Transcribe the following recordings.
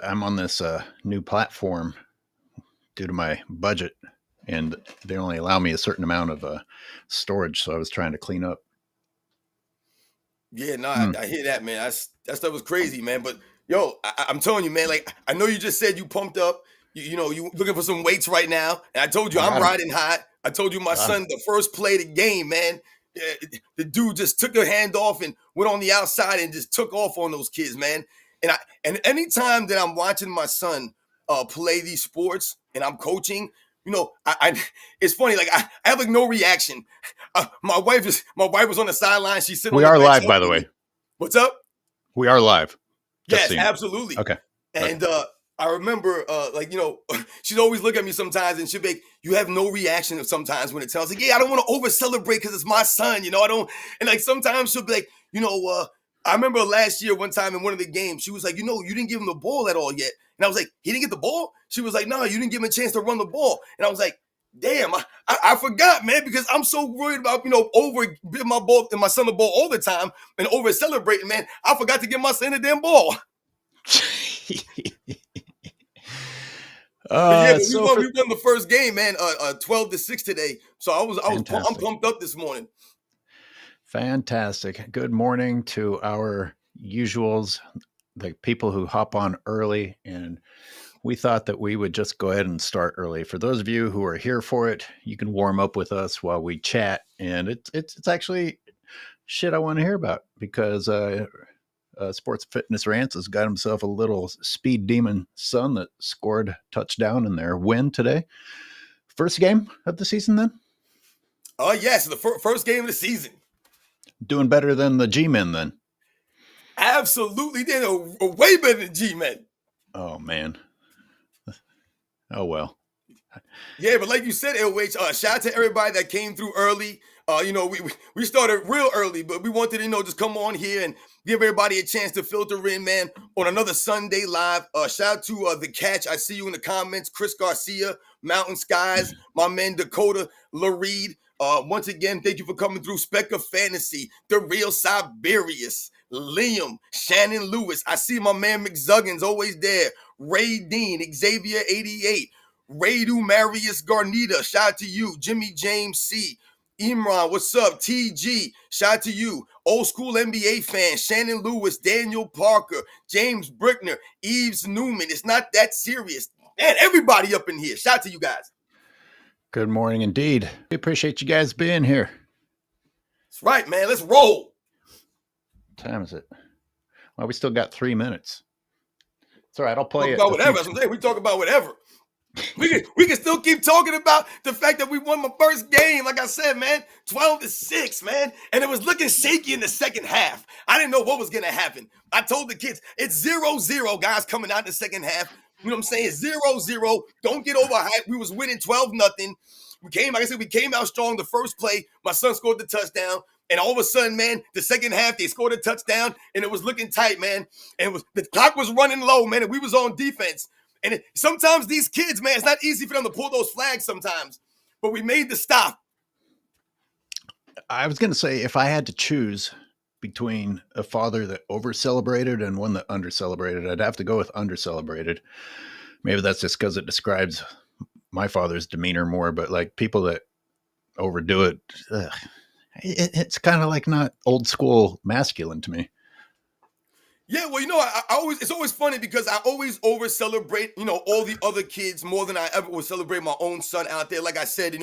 I'm on this new platform due to my budget, and they only allow me a certain amount of storage. So I was trying to clean up. Yeah, no, I, Mm. I hear that, man. That stuff was crazy, man. But yo, I'm telling you, man. Like I know you just said you pumped up. You looking for some weights right now, and I told you I I'm got him. riding hot. I told you my Got him. son, the first play of the game, man. The dude just took a hand off and went on the outside and just took off on those kids, man. And anytime that I'm watching my son play these sports and I'm coaching, I it's funny. Like I have like no reaction. My wife was on the sideline. She's sitting on We the are bench live, by the helping way. me. What's up? We are live. Just Yes, so you know. absolutely. Okay. And I remember, she's always looking at me sometimes, and she'll be like, "You have no reaction sometimes when it tells like, yeah, I don't want to over celebrate because it's my son, I don't." And like sometimes she'll be like, I remember last year one time in one of the games, she was like, you didn't give him the ball at all yet, and I was like, he didn't get the ball. She was like, no, you didn't give him a chance to run the ball, and I was like, damn, I forgot, man, because I'm so worried about over giving my son the ball all the time and over celebrating, man. I forgot to give my son the damn ball. But yeah, we won the first game, man. 12-6 today. So I'm pumped up this morning. Fantastic. Good morning to our usuals, the people who hop on early, and we thought that we would just go ahead and start early. For those of you who are here for it, you can warm up with us while we chat, and it's actually shit I want to hear about because Sports Fitness Rants has got himself a little speed demon son that scored touchdown in their win today. First game of the season, then? Yes, the first game of the season. Doing better than the G-Men, then? Absolutely, they're way better than G-Men. Oh man. Oh well. Yeah, but like you said, AOH, shout out to everybody that came through early. We started real early, but we wanted to, just come on here and give everybody a chance to filter in, man, on another Sunday live. Shout out to The Catch. I see you in the comments. Chris Garcia, Mountain Skies, my man Dakota LaReed. Once again, thank you for coming through. Speck of Fantasy, The Real Siberius, Liam, Shannon Lewis. I see my man McZuggins always there. Ray Dean, Xavier 88. Radu Marius Garnita, shout out to you. Jimmy James C. Imran, what's up? TG, shout out to you. Old school NBA fan, Shannon Lewis, Daniel Parker, James Brickner, Eves Newman. It's not that serious. Man, everybody up in here. Shout out to you guys. Good morning indeed. We appreciate you guys being here. That's right, man. Let's roll. What time is it? Well, we still got 3 minutes. It's all right. I'll play it. About whatever. That's what I'm saying. We talk about whatever. We can still keep talking about the fact that we won my first game. Like I said, man, 12-6, man. And it was looking shaky in the second half. I didn't know what was going to happen. I told the kids, it's 0-0, guys, coming out in the second half. You know what I'm saying? 0-0. Don't get overhyped. We was winning 12-0. We came out strong the first play. My son scored the touchdown. And all of a sudden, man, the second half, they scored a touchdown. And it was looking tight, man. And the clock was running low, man. And we was on defense. And sometimes these kids, man, it's not easy for them to pull those flags sometimes. But we made the stop. I was going to say, if I had to choose between a father that over-celebrated and one that under-celebrated, I'd have to go with under-celebrated. Maybe that's just because it describes my father's demeanor more, but like people that overdo it, it's kind of like not old school masculine to me. Yeah, well, it's always funny because I always over celebrate, all the other kids more than I ever would celebrate my own son out there. Like I said,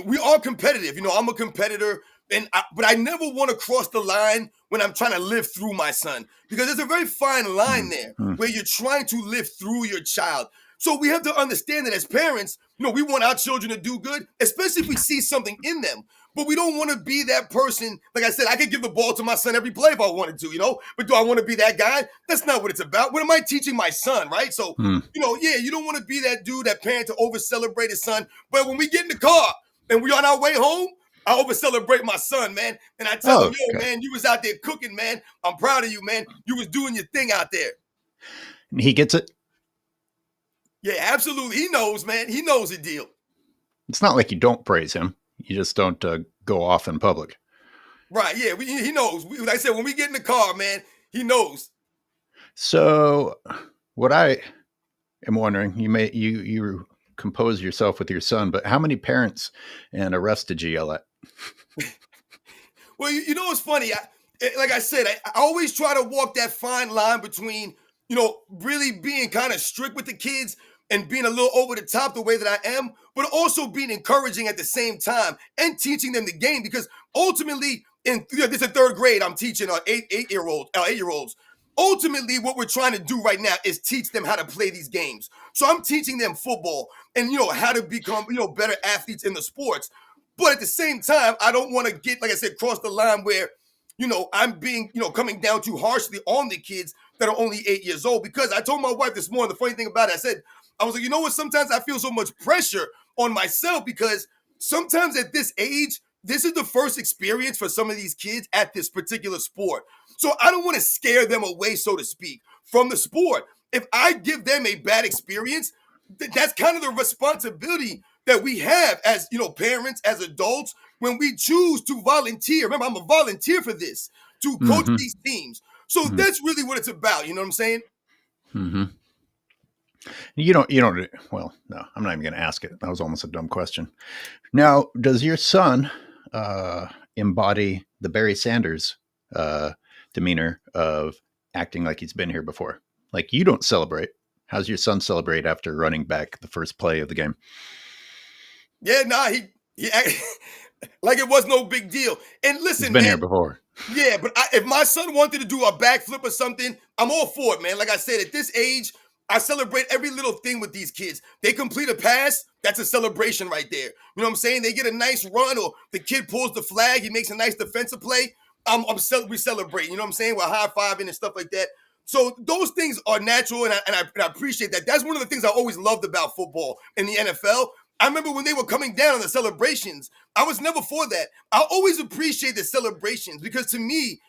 we are competitive. I'm a competitor, but I never want to cross the line when I'm trying to live through my son, because there's a very fine line there where you're trying to live through your child. So we have to understand that as parents, we want our children to do good, especially if we see something in them. But we don't want to be that person. Like I said, I could give the ball to my son every play if I wanted to, But do I want to be that guy? That's not what it's about. What am I teaching my son, right? So, you don't want to be that dude, that parent to over-celebrate his son. But when we get in the car and we on our way home, I over-celebrate my son, man. And I tell him, man, you was out there cooking, man. I'm proud of you, man. You was doing your thing out there. And he gets it? Yeah, absolutely. He knows, man. He knows the deal. It's not like you don't praise him. You just don't go off in public. Right, yeah, he knows. Like I said, when we get in the car, man, he knows. So What I am wondering, you compose yourself with your son, but how many parents and arrests did you yell at? Well, you know what's funny? Like I said, I always try to walk that fine line between, really being kind of strict with the kids and being a little over the top the way that I am, but also being encouraging at the same time and teaching them the game because ultimately, this is third grade, I'm teaching eight-year-olds. Ultimately, what we're trying to do right now is teach them how to play these games. So I'm teaching them football and how to become better athletes in the sports. But at the same time, I don't want to get, like I said, cross the line where, I'm being, coming down too harshly on the kids that are only 8 years old. Because I told my wife this morning, the funny thing about it, I was like, you know what? Sometimes I feel so much pressure on myself because sometimes at this age, this is the first experience for some of these kids at this particular sport. So I don't want to scare them away, so to speak, from the sport. If I give them a bad experience, that's kind of the responsibility that we have as parents, as adults, when we choose to volunteer. Remember, I'm a volunteer for this to coach Mm-hmm. these teams. So Mm-hmm. that's really what it's about. You know what I'm saying? Mm-hmm. You don't. Well, no, I'm not even going to ask it. That was almost a dumb question. Now, does your son embody the Barry Sanders demeanor of acting like he's been here before? Like you don't celebrate. How's your son celebrate after running back the first play of the game? Yeah, nah, he like it was no big deal. And He's listen, been here man, before. yeah, but if my son wanted to do a backflip or something, I'm all for it, man. Like I said, at this age, I celebrate every little thing with these kids. They complete a pass, that's a celebration right there. You know what I'm saying? They get a nice run, or the kid pulls the flag, he makes a nice defensive play. We celebrate. You know what I'm saying? We're high fiving and stuff like that. So those things are natural, and I appreciate that. That's one of the things I always loved about football in the NFL. I remember when they were coming down on the celebrations. I was never for that. I always appreciate the celebrations because to me,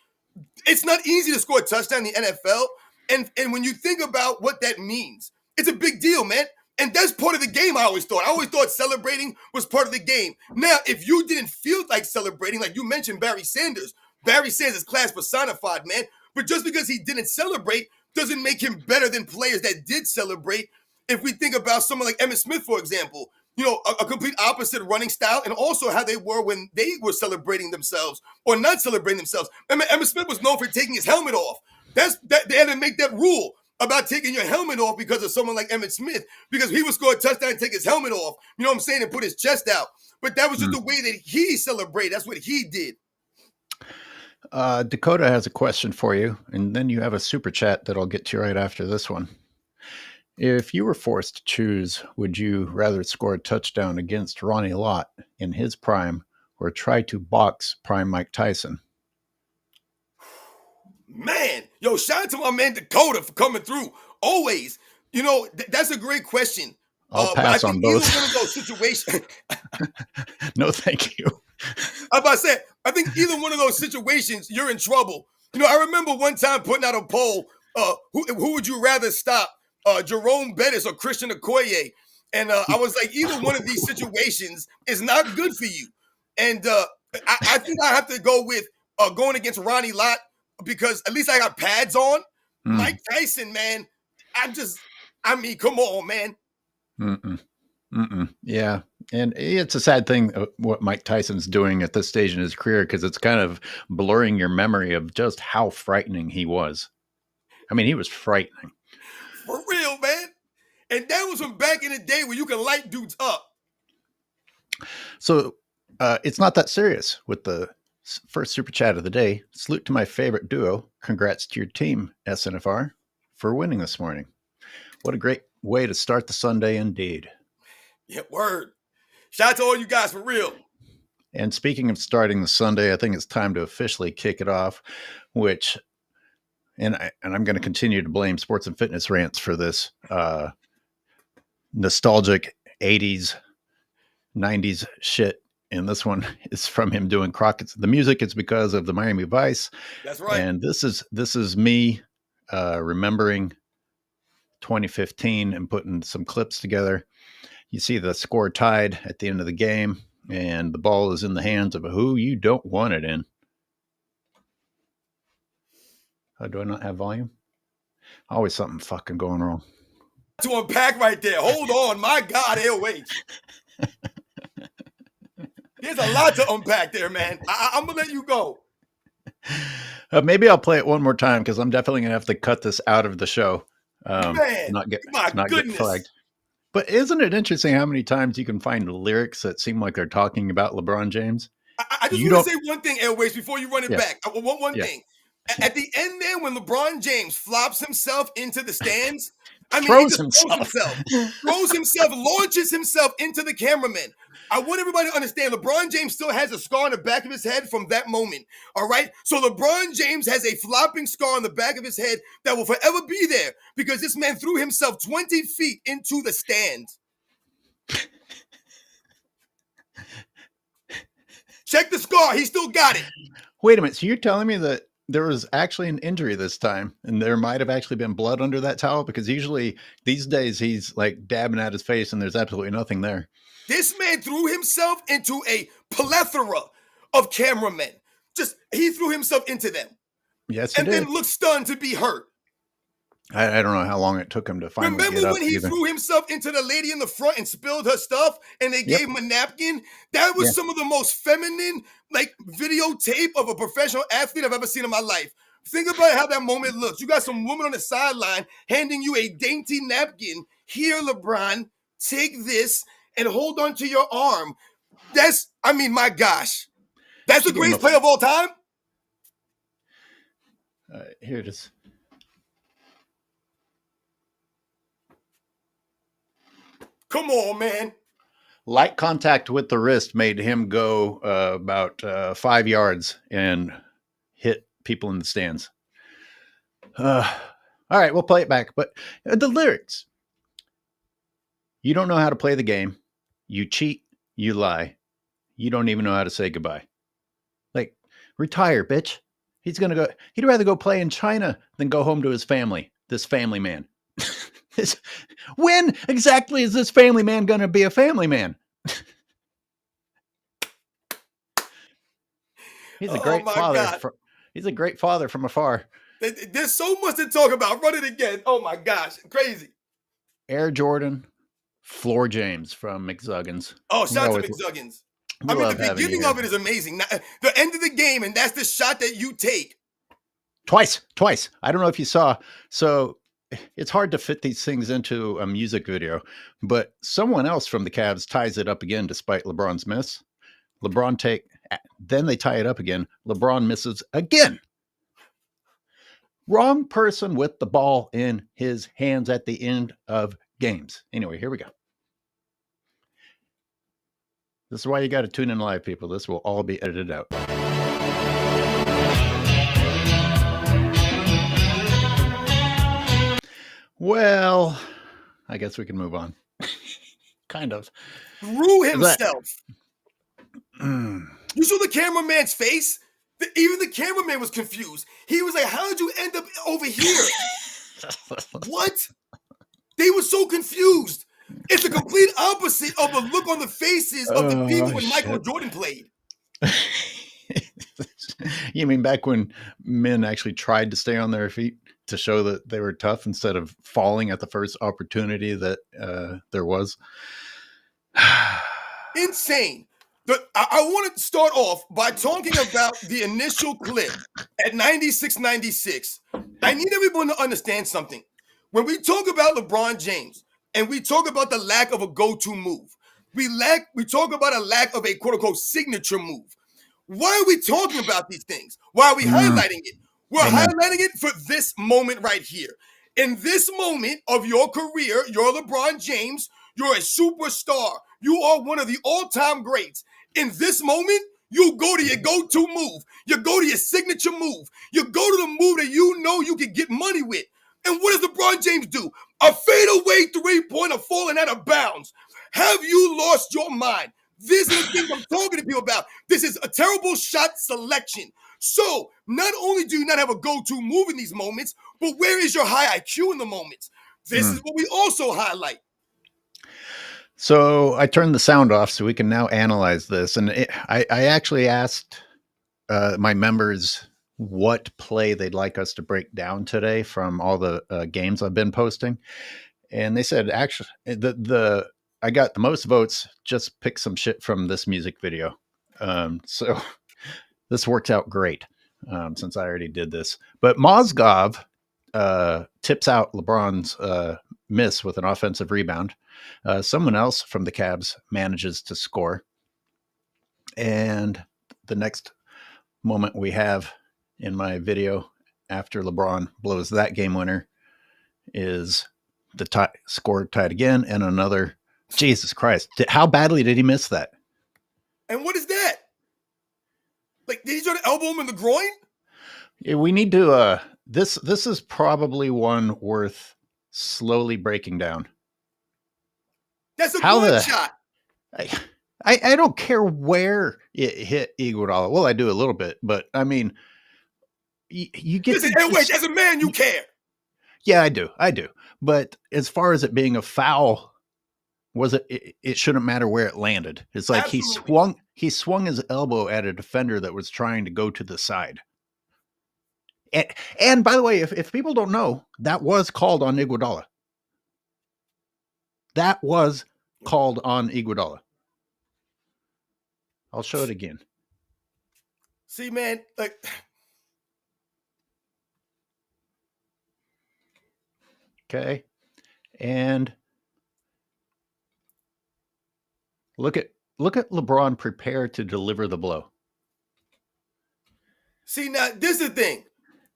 it's not easy to score a touchdown in the NFL. And when you think about what that means, it's a big deal, man. And that's part of the game, I always thought. I always thought celebrating was part of the game. Now, if you didn't feel like celebrating, like you mentioned Barry Sanders is class personified, man. But just because he didn't celebrate doesn't make him better than players that did celebrate. If we think about someone like Emmitt Smith, for example, a complete opposite running style, and also how they were when they were celebrating themselves or not celebrating themselves. Emmitt Smith was known for taking his helmet off. They had to make that rule about taking your helmet off because of someone like Emmitt Smith, because he would score a touchdown and take his helmet off, you know what I'm saying, and put his chest out. But that was just the way that he celebrated. That's what he did. Dakota has a question for you, and then you have a super chat that I'll get to right after this one. If you were forced to choose, would you rather score a touchdown against Ronnie Lott in his prime or try to box prime Mike Tyson? Man, yo, shout out to my man Dakota for coming through. Always. That's a great question. I'll But I pass on think both. either one of those situations, No, thank you. I'm about to say, I think either one of those situations, you're in trouble. I remember one time putting out a poll, who would you rather stop, Jerome Bettis or Christian Okoye? And I was like, either one of these situations is not good for you. And I think I have to go with going against Ronnie Lott because at least I got pads on. Mike Tyson, man, come on, man. Mm-mm. Mm-mm. Yeah. And it's a sad thing what Mike Tyson's doing at this stage in his career because it's kind of blurring your memory of just how frightening he was. I mean, he was frightening. For real, man. And that was from back in the day where you can light dudes up. So it's not that serious with the first super chat of the day. Salute to my favorite duo. Congrats to your team, SNFR, for winning this morning. What a great way to start the Sunday indeed. Yeah, word. Shout out to all you guys for real. And speaking of starting the Sunday, I think it's time to officially kick it off, and I'm going to continue to blame sports and fitness rants for this nostalgic 80s, 90s shit. And this one is from him doing Crockett's. The music is because of the Miami Vice. That's right. And this is me remembering 2015 and putting some clips together. You see the score tied at the end of the game, and the ball is in the hands of who you don't want it in. Do I not have volume? Always something fucking going wrong. To unpack right there. Hold on. My God, AOH. There's a lot to unpack there, man. I'm going to let you go. Maybe I'll play it one more time because I'm definitely going to have to cut this out of the show. Man, not get my not goodness. get flagged. But isn't it interesting how many times you can find lyrics that seem like they're talking about LeBron James? I just want to say one thing, Airways, before you run it back. One thing. At the end there, when LeBron James flops himself into the stands, I mean, he just throws himself, launches himself into the cameraman. I want everybody to understand LeBron James still has a scar on the back of his head from that moment. All right. So LeBron James has a flopping scar on the back of his head that will forever be there because this man threw himself 20 feet into the stands. Check the scar. He still got it. Wait a minute. So you're telling me that there was actually an injury this time and there might have actually been blood under that towel? Because usually these days he's like dabbing at his face and there's absolutely nothing there. This man threw himself into a plethora of cameramen. He threw himself into them. Yes, he did. Then looked stunned to be hurt. I don't know how long it took him to finally Remember get up when he threw himself into the lady in the front and spilled her stuff and they gave him a napkin? That was some of the most feminine videotape of a professional athlete I've ever seen in my life. Think about how that moment looks. You got some woman on the sideline handing you a dainty napkin. Here, LeBron, take this and hold on to your arm. My gosh. That's the greatest play of all time? Here it is. Come on, man. Light contact with the wrist made him go about 5 yards and hit people in the stands. All right, we'll play it back. But the lyrics. You don't know how to play the game. You cheat. You lie. You don't even know how to say goodbye. Like, retire, bitch. He'd rather go play in China than go home to his family. This family man. When exactly is this family man going to be a family man? He's a great father. He's a great father from afar. There's so much to talk about. Run it again. Oh my gosh. Crazy. Air Jordan, Floor James from McZuggins. Oh, shout out to McZuggins. The beginning of it is amazing. Now, the end of the game, and that's the shot that you take. Twice. I don't know if you saw. So it's hard to fit these things into a music video, but someone else from the Cavs ties it up again despite LeBron's miss. Then they tie it up again. LeBron misses again. Wrong person with the ball in his hands at the end of games. Anyway, here we go. This is why you got to tune in live, people. This will all be edited out. Well, I guess we can move on. Kind of. Threw himself. You saw the cameraman's face? Even the cameraman was confused. He was like, how did you end up over here? What? They were so confused. It's the complete opposite of the look on the faces of the people when Michael Jordan played. You mean back when men actually tried to stay on their feet to show that they were tough instead of falling at the first opportunity that there was? Insane. I want to start off by talking about the initial clip at 96-96. I need everyone to understand something. When we talk about LeBron James and we talk about the lack of a go-to move, we talk about a lack of a quote-unquote signature move. Why are we talking about these things? Why are we highlighting it? We're highlighting it for this moment right here. In this moment of your career, you're LeBron James. You're a superstar. You are one of the all-time greats. In this moment, you go to your go-to move. You go to your signature move. You go to the move that you know you can get money with. And what does LeBron James do? A fadeaway three-pointer falling out of bounds. Have you lost your mind? This is the thing I'm talking to people about. This is a terrible shot selection. So not only do you not have a go-to move in these moments, but where is your high IQ in the moments? This is what we also highlight. So I turned the sound off so we can now analyze this. And I actually asked my members what play they'd like us to break down today from all the games I've been posting. And they said, actually, the I got the most votes. Just pick some shit from this music video. So this worked out great since I already did this. But Mosgov tips out LeBron's miss with an offensive rebound. Someone else from the Cavs manages to score. And the next moment we have in my video after LeBron blows that game winner is the score tied again and another. Jesus Christ. How badly did he miss that? And what is that? Like, did he try to elbow him in the groin? Yeah, we need to, this is probably one worth slowly breaking down. That's a blood shot. I don't care where it hit Iguodala. Well, I do a little bit, but I mean, you get. Listen, hey, wait, as a man, you care. Yeah, I do. But as far as it being a foul, it shouldn't matter where it landed. It's like Absolutely. he swung his elbow at a defender that was trying to go to the side. And by the way, if people don't know, that was called on Iguodala. That was called on Iguodala. I'll show it again. See, man, like, okay, and look at LeBron prepare to deliver the blow. See, now this is the thing.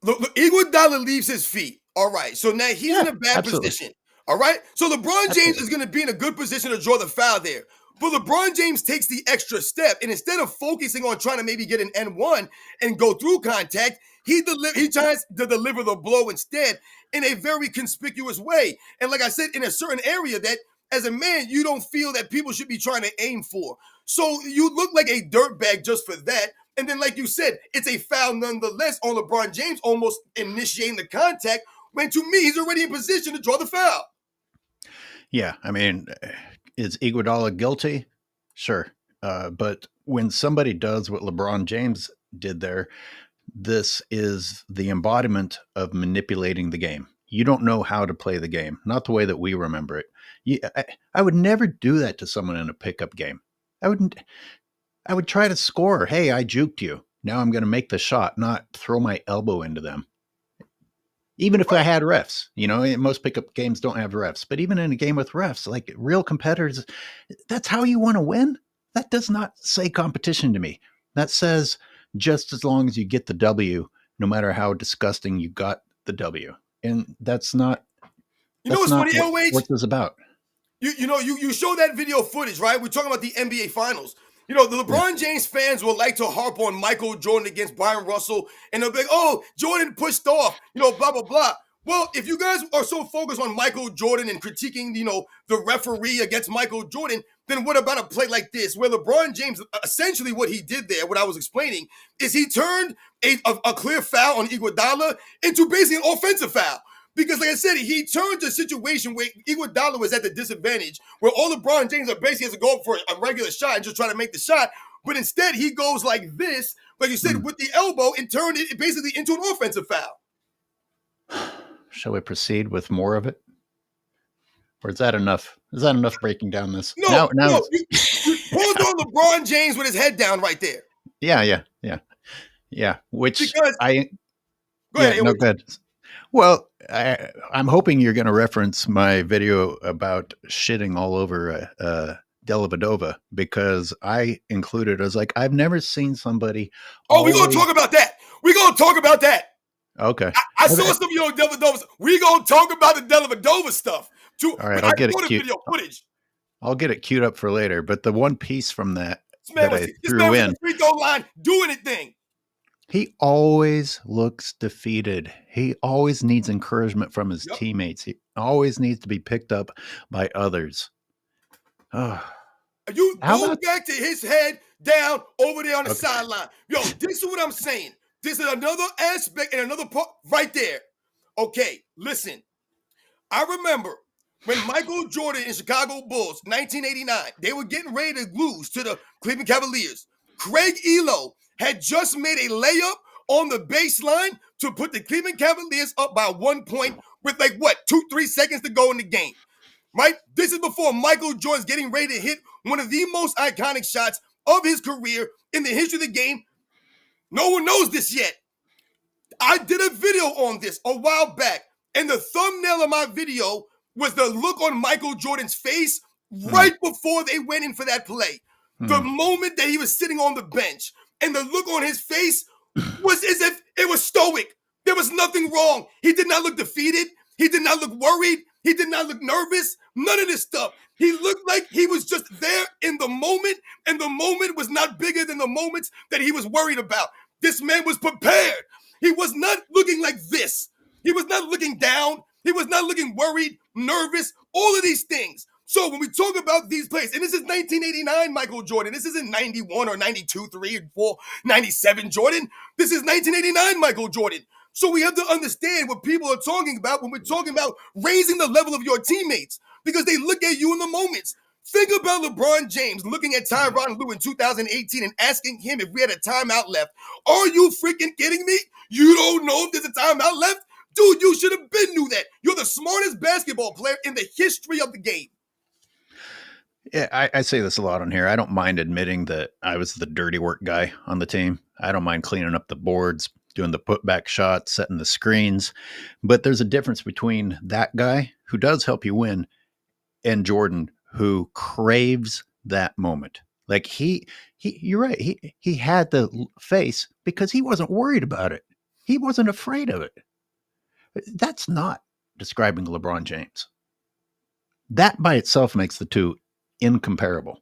Iguodala leaves his feet. All right, so now he's in a bad position. All right, so LeBron James is going to be in a good position to draw the foul there. But LeBron James takes the extra step, and instead of focusing on trying to maybe get an N1 and go through contact, he tries to deliver the blow instead in a very conspicuous way. And like I said, in a certain area that, as a man, you don't feel that people should be trying to aim for. So you look like a dirtbag just for that. And then, like you said, it's a foul nonetheless on LeBron James almost initiating the contact, when to me, he's already in position to draw the foul. Yeah, I mean, is Iguodala guilty? Sure. But when somebody does what LeBron James did there, this is the embodiment of manipulating the game. You don't know how to play the game, not the way that we remember it. I would never do that to someone in a pickup game. I would try to score. Hey, I juked you. Now I'm going to make the shot, not throw my elbow into them. Even if I had refs, most pickup games don't have refs, but even in a game with refs, like real competitors, that's how you want to win. That does not say competition to me. That says just as long as you get the W, no matter how disgusting you got the W. And that's not, what's funny, AOH? What this is about. You show that video footage, right? We're talking about the NBA Finals. The LeBron James fans will like to harp on Michael Jordan against Byron Russell, and they'll be like, oh, Jordan pushed off, blah, blah, blah. Well, if you guys are so focused on Michael Jordan and critiquing, the referee against Michael Jordan, then what about a play like this, where LeBron James, essentially what he did there, what I was explaining, is he turned a clear foul on Iguodala into basically an offensive foul. Because, like I said, he turned a situation where Iguodala was at the disadvantage, where all LeBron James basically has to go for a regular shot and just try to make the shot. But instead, he goes like this, like you said, with the elbow, and turned it basically into an offensive foul. Shall we proceed with more of it? Or is that enough? Is that enough breaking down this? No. You pulled on LeBron James with his head down right there. Yeah. Which because go ahead. Well, I'm hoping you're going to reference my video about shitting all over Dellavedova, because I included, I was like, I've never seen somebody. Oh, we're going to talk about that. Okay. I saw some of your Dellavedova. We're going to talk about the Dellavedova stuff too. All right, I'll get it queued. I'll get it queued up for later. But the one piece from that I threw in, the free throw line doing anything. He always looks defeated. He always needs encouragement from his teammates. He always needs to be picked up by others. Oh. You go back to his head down over there on the sideline. Yo, this is what I'm saying. This is another aspect and another part right there. Okay, listen. I remember when Michael Jordan and Chicago Bulls, 1989, they were getting ready to lose to the Cleveland Cavaliers. Craig Elo had just made a layup on the baseline to put the Cleveland Cavaliers up by 1 point with 2-3 seconds to go in the game. Right? This is before Michael Jordan's getting ready to hit one of the most iconic shots of his career in the history of the game. No one knows this yet. I did a video on this a while back, and the thumbnail of my video was the look on Michael Jordan's face right before they went in for that play. The moment that he was sitting on the bench, and the look on his face was as if it was stoic. There was nothing wrong. He did not look defeated. He did not look worried. He did not look nervous. None of this stuff. He looked like he was just there in the moment, and the moment was not bigger than the moments that he was worried about. This man was prepared. He was not looking like this. He was not looking down. He was not looking worried, nervous, all of these things. So when we talk about these plays, and this is 1989 Michael Jordan. This isn't 91 or 92, 3, and 4, 97 Jordan. This is 1989 Michael Jordan. So we have to understand what people are talking about when we're talking about raising the level of your teammates, because they look at you in the moments. Think about LeBron James looking at Tyronn Lue in 2018 and asking him if we had a timeout left. Are you freaking kidding me? You don't know if there's a timeout left? Dude, you should have been knew that. You're the smartest basketball player in the history of the game. Yeah, I say this a lot on here. I don't mind admitting that I was the dirty work guy on the team. I don't mind cleaning up the boards, doing the putback shots, setting the screens. But there's a difference between that guy who does help you win and Jordan, who craves that moment. Like you're right. He had the face because he wasn't worried about it. He wasn't afraid of it. That's not describing LeBron James. That by itself makes the two incomparable.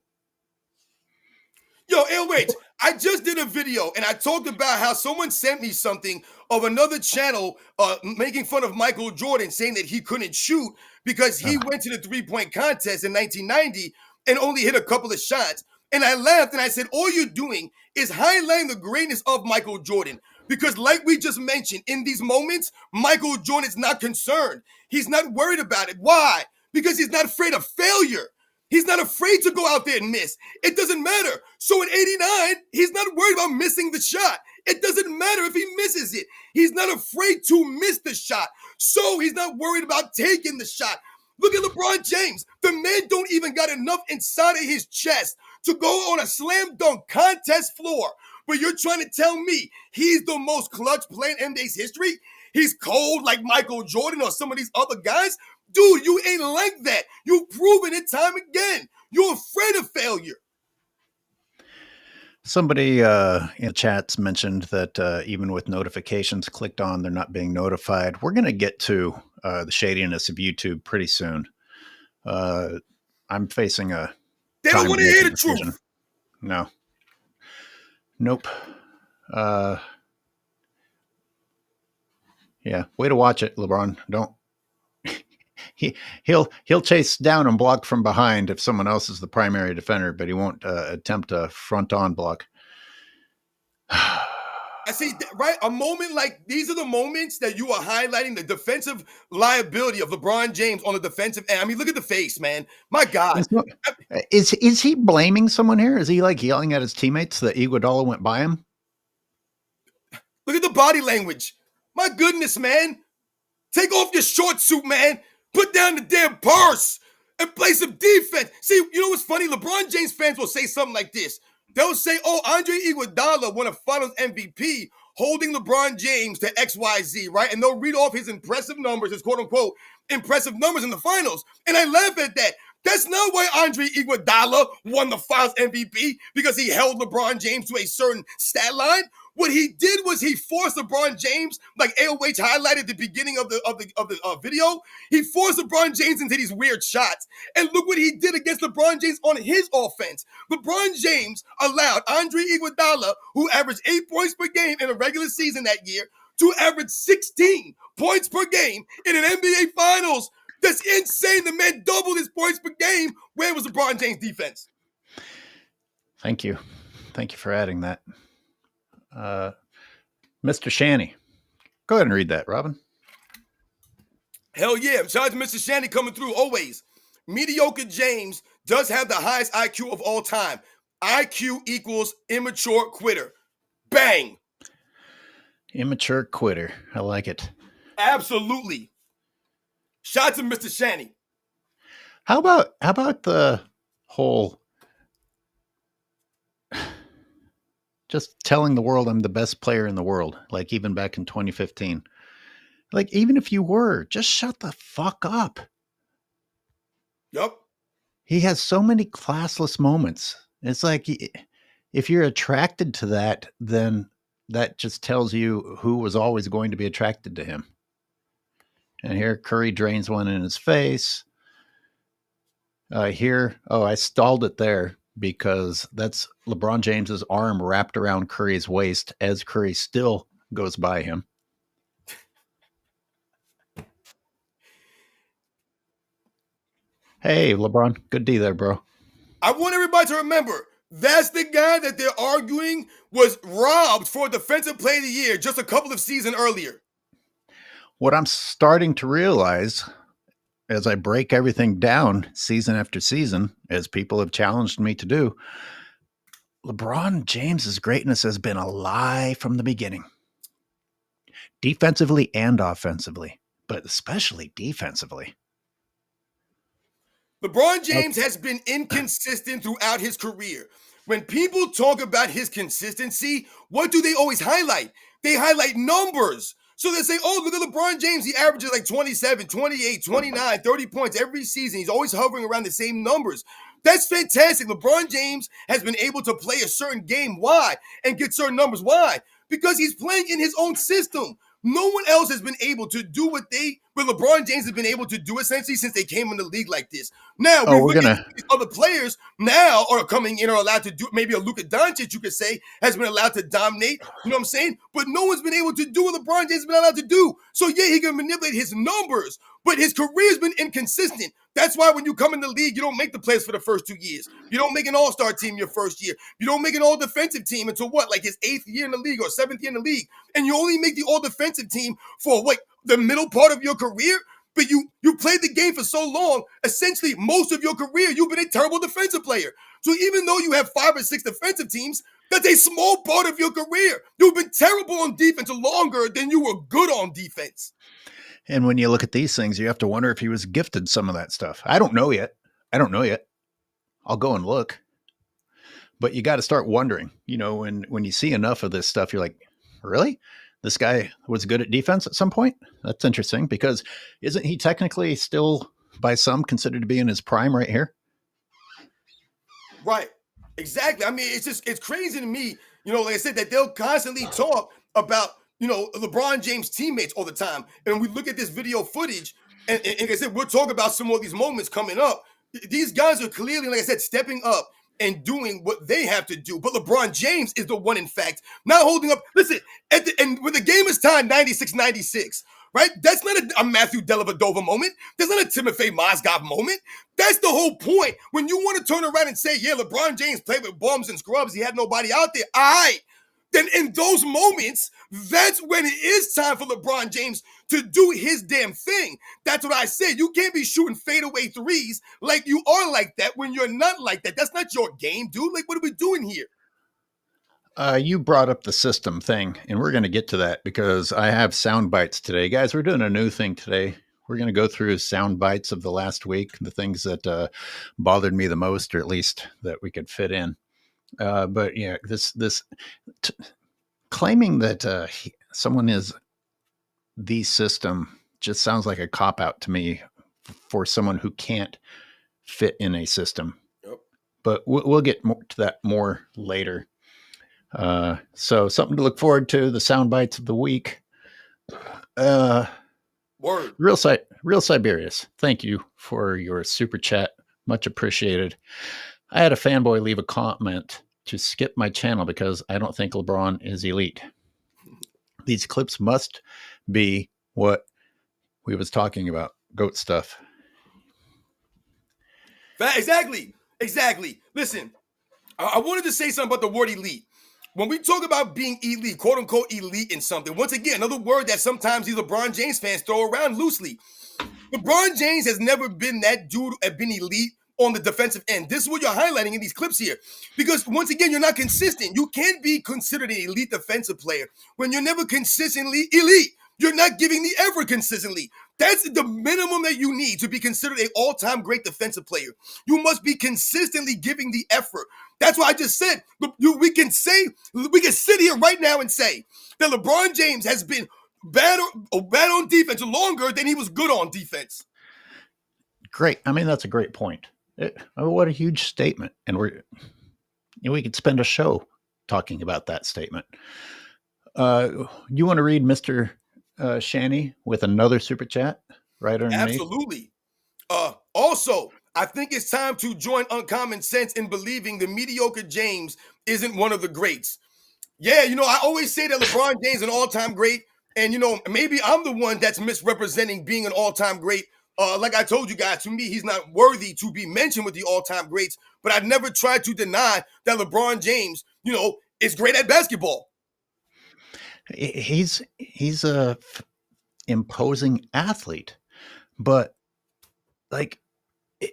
Yo, AOH, I just did a video and I talked about how someone sent me something of another channel making fun of Michael Jordan, saying that he couldn't shoot because he went to the three-point contest in 1990 and only hit a couple of shots. And I laughed and I said, all you're doing is highlighting the greatness of Michael Jordan. Because like we just mentioned, in these moments, Michael Jordan is not concerned. He's not worried about it. Why? Because he's not afraid of failure. He's not afraid to go out there and miss. It doesn't matter. So in 89, he's not worried about missing the shot. It doesn't matter if he misses it. He's not afraid to miss the shot. So he's not worried about taking the shot. Look at LeBron James. The man don't even got enough inside of his chest to go on a slam dunk contest floor. But you're trying to tell me he's the most clutch player in NBA's history? He's cold like Michael Jordan or some of these other guys? Dude, you ain't like that. You've proven it time again. You're afraid of failure. Somebody in the chats mentioned that even with notifications clicked on, they're not being notified. We're going to get to the shadiness of YouTube pretty soon. I'm facing a... They don't want to hear the truth. No. Nope. Yeah, way to watch it, LeBron. Don't. He'll chase down and block from behind if someone else is the primary defender, but he won't attempt a front-on block. I see, right? A moment like these are the moments that you are highlighting the defensive liability of LeBron James on the defensive end. I mean, look at the face, man. My God. Is he blaming someone here? Is he like yelling at his teammates that Iguodala went by him? Look at the body language. My goodness, man. Take off your short suit, man. Put down the damn purse and play some defense. See, you know what's funny? LeBron James fans will say something like this. They'll say, oh, Andre Iguodala won a finals MVP holding LeBron James to XYZ, right? And they'll read off his impressive numbers, his quote-unquote impressive numbers in the finals. And I laugh at that. That's not why Andre Iguodala won the finals MVP, because he held LeBron James to a certain stat line. What he did was he forced LeBron James, like AOH highlighted at the beginning of the video, he forced LeBron James into these weird shots. And look what he did against LeBron James on his offense. LeBron James allowed Andre Iguodala, who averaged 8 points per game in a regular season that year, to average 16 points per game in an NBA Finals. That's insane. The man doubled his points per game. Where was LeBron James' defense? Thank you. Thank you for adding that. Mr. Shanny. Go ahead and read that, Robin. Hell yeah. Shout out to Mr. Shanny coming through always. Mediocre James does have the highest IQ of all time. IQ equals immature quitter. Bang. Immature quitter. I like it. Absolutely. Shout to Mr. Shanny. How about the whole just telling the world I'm the best player in the world, like even back in 2015. Like even if you were, just shut the fuck up. Yep. He has so many classless moments. It's like if you're attracted to that, then that just tells you who was always going to be attracted to him. And here Curry drains one in his face. I stalled it there because that's LeBron James's arm wrapped around Curry's waist as Curry still goes by him. Hey, LeBron, good D there, bro. I want everybody to remember that's the guy that they're arguing was robbed for Defensive Player of the Year just a couple of seasons earlier. What I'm starting to realize as I break everything down season after season, as people have challenged me to do, LeBron James's greatness has been a lie from the beginning, defensively and offensively, but especially defensively. LeBron James has been inconsistent throughout his career. When people talk about his consistency, what do they always highlight? They highlight numbers. So they say, oh, look at LeBron James. He averages like 27, 28, 29, 30 points every season. He's always hovering around the same numbers. That's fantastic. LeBron James has been able to play a certain game. Why? And get certain numbers. Why? Because he's playing in his own system. No one else has been able to do what LeBron James has been able to do essentially since they came in the league like this. Now, we're going to these other players now are coming in or allowed to do, maybe a Luka Doncic, you could say, has been allowed to dominate, you know what I'm saying? But no one's been able to do what LeBron James has been allowed to do. So yeah, he can manipulate his numbers, but his career has been inconsistent. That's why when you come in the league, you don't make the plays for the first 2 years. You don't make an all-star team your first year. You don't make an all-defensive team until what, like his 8th year in the league or 7th year in the league. And you only make the all-defensive team for like the middle part of your career. But you played the game for so long, essentially most of your career, you've been a terrible defensive player. So even though you have 5 or 6 defensive teams, that's a small part of your career. You've been terrible on defense longer than you were good on defense. And when you look at these things, you have to wonder if he was gifted some of that stuff. I don't know yet. I'll go and look. But you got to start wondering, when you see enough of this stuff, you're like, really? This guy was good at defense at some point? That's interesting because isn't he technically still by some considered to be in his prime right here? Right. Exactly. I mean, it's crazy to me, like I said, that they'll constantly talk about, LeBron James teammates all the time. And we look at this video footage and like I said, we'll talk about some more of these moments coming up. These guys are clearly, like I said, stepping up and doing what they have to do. But LeBron James is the one, in fact, not holding up. Listen, and when the game is tied 96-96, right? That's not a Matthew Dellavedova moment. That's not a Timofey Mosgov moment. That's the whole point. When you want to turn around and say, yeah, LeBron James played with bums and scrubs. He had nobody out there. All right. Then in those moments, that's when it is time for LeBron James to do his damn thing. That's what I said. You can't be shooting fadeaway threes like you are like that when you're not like that. That's not your game, dude. Like, what are we doing here? You brought up the system thing, and we're going to get to that because I have sound bites today. Guys, we're doing a new thing today. We're going to go through sound bites of the last week, the things that bothered me the most, or at least that we could fit in. But yeah, claiming that someone is the system just sounds like a cop out to me for someone who can't fit in a system. Yep. But we'll get to that more later. So something to look forward to, the sound bites of the week. Word. Real Siberius, thank you for your super chat. Much appreciated. I had a fanboy leave a comment to skip my channel because I don't think LeBron is elite. These clips must be what we was talking about, GOAT stuff. Exactly. Listen, I wanted to say something about the word elite. When we talk about being elite, quote unquote elite in something, once again, another word that sometimes these LeBron James fans throw around loosely. LeBron James has never been that dude at being elite on the defensive end. This is what you're highlighting in these clips here. Because once again, you're not consistent. You can't be considered an elite defensive player when you're never consistently elite. You're not giving the effort consistently. That's the minimum that you need to be considered an all-time great defensive player. You must be consistently giving the effort. That's why I just said we can sit here right now and say that LeBron James has been bad on defense longer than he was good on defense. Great. I mean, that's a great point. What a huge statement. And we could spend a show talking about that statement. You want to read Mr. Shanny with another super chat right underneath? Absolutely. Also, I think it's time to join Uncommon Sense in believing the mediocre James isn't one of the greats. Yeah, I always say that LeBron James is an all-time great, and maybe I'm the one that's misrepresenting being an all-time great. Like I told you guys, to me, he's not worthy to be mentioned with the all-time greats, but I've never tried to deny that LeBron James, is great at basketball. He's a imposing athlete, but like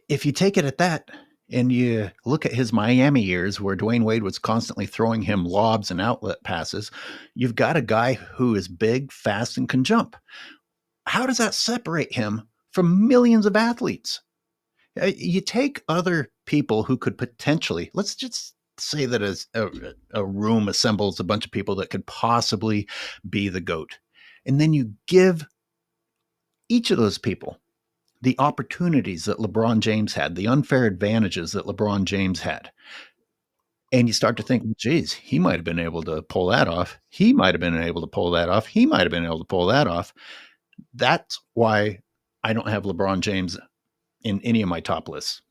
if you take it at that and you look at his Miami years where Dwayne Wade was constantly throwing him lobs and outlet passes, you've got a guy who is big, fast, and can jump. How does that separate him from millions of athletes? You take other people who could potentially, let's just say that as a room assembles a bunch of people that could possibly be the GOAT. And then you give each of those people the opportunities that LeBron James had, the unfair advantages that LeBron James had. And you start to think, geez, he might have been able to pull that off. He might have been able to pull that off. He might have been able to pull that off. That's why I don't have LeBron James in any of my top lists.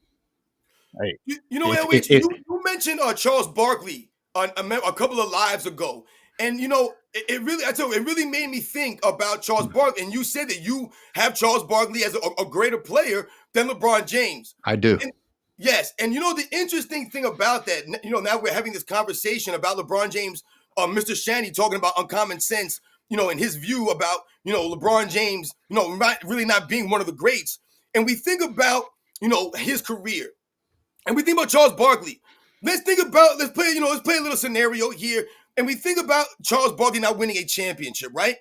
AOH, you mentioned Charles Barkley a couple of lives ago. And it really made me think about Charles Barkley. And you said that you have Charles Barkley as a greater player than LeBron James. I do. Yes. And the interesting thing about that, now we're having this conversation about LeBron James, Mr. Shanny talking about Uncommon Sense, and his view about, LeBron James, really not being one of the greats. And we think about, his career. And we think about Charles Barkley. Let's play a little scenario here. And we think about Charles Barkley not winning a championship, right?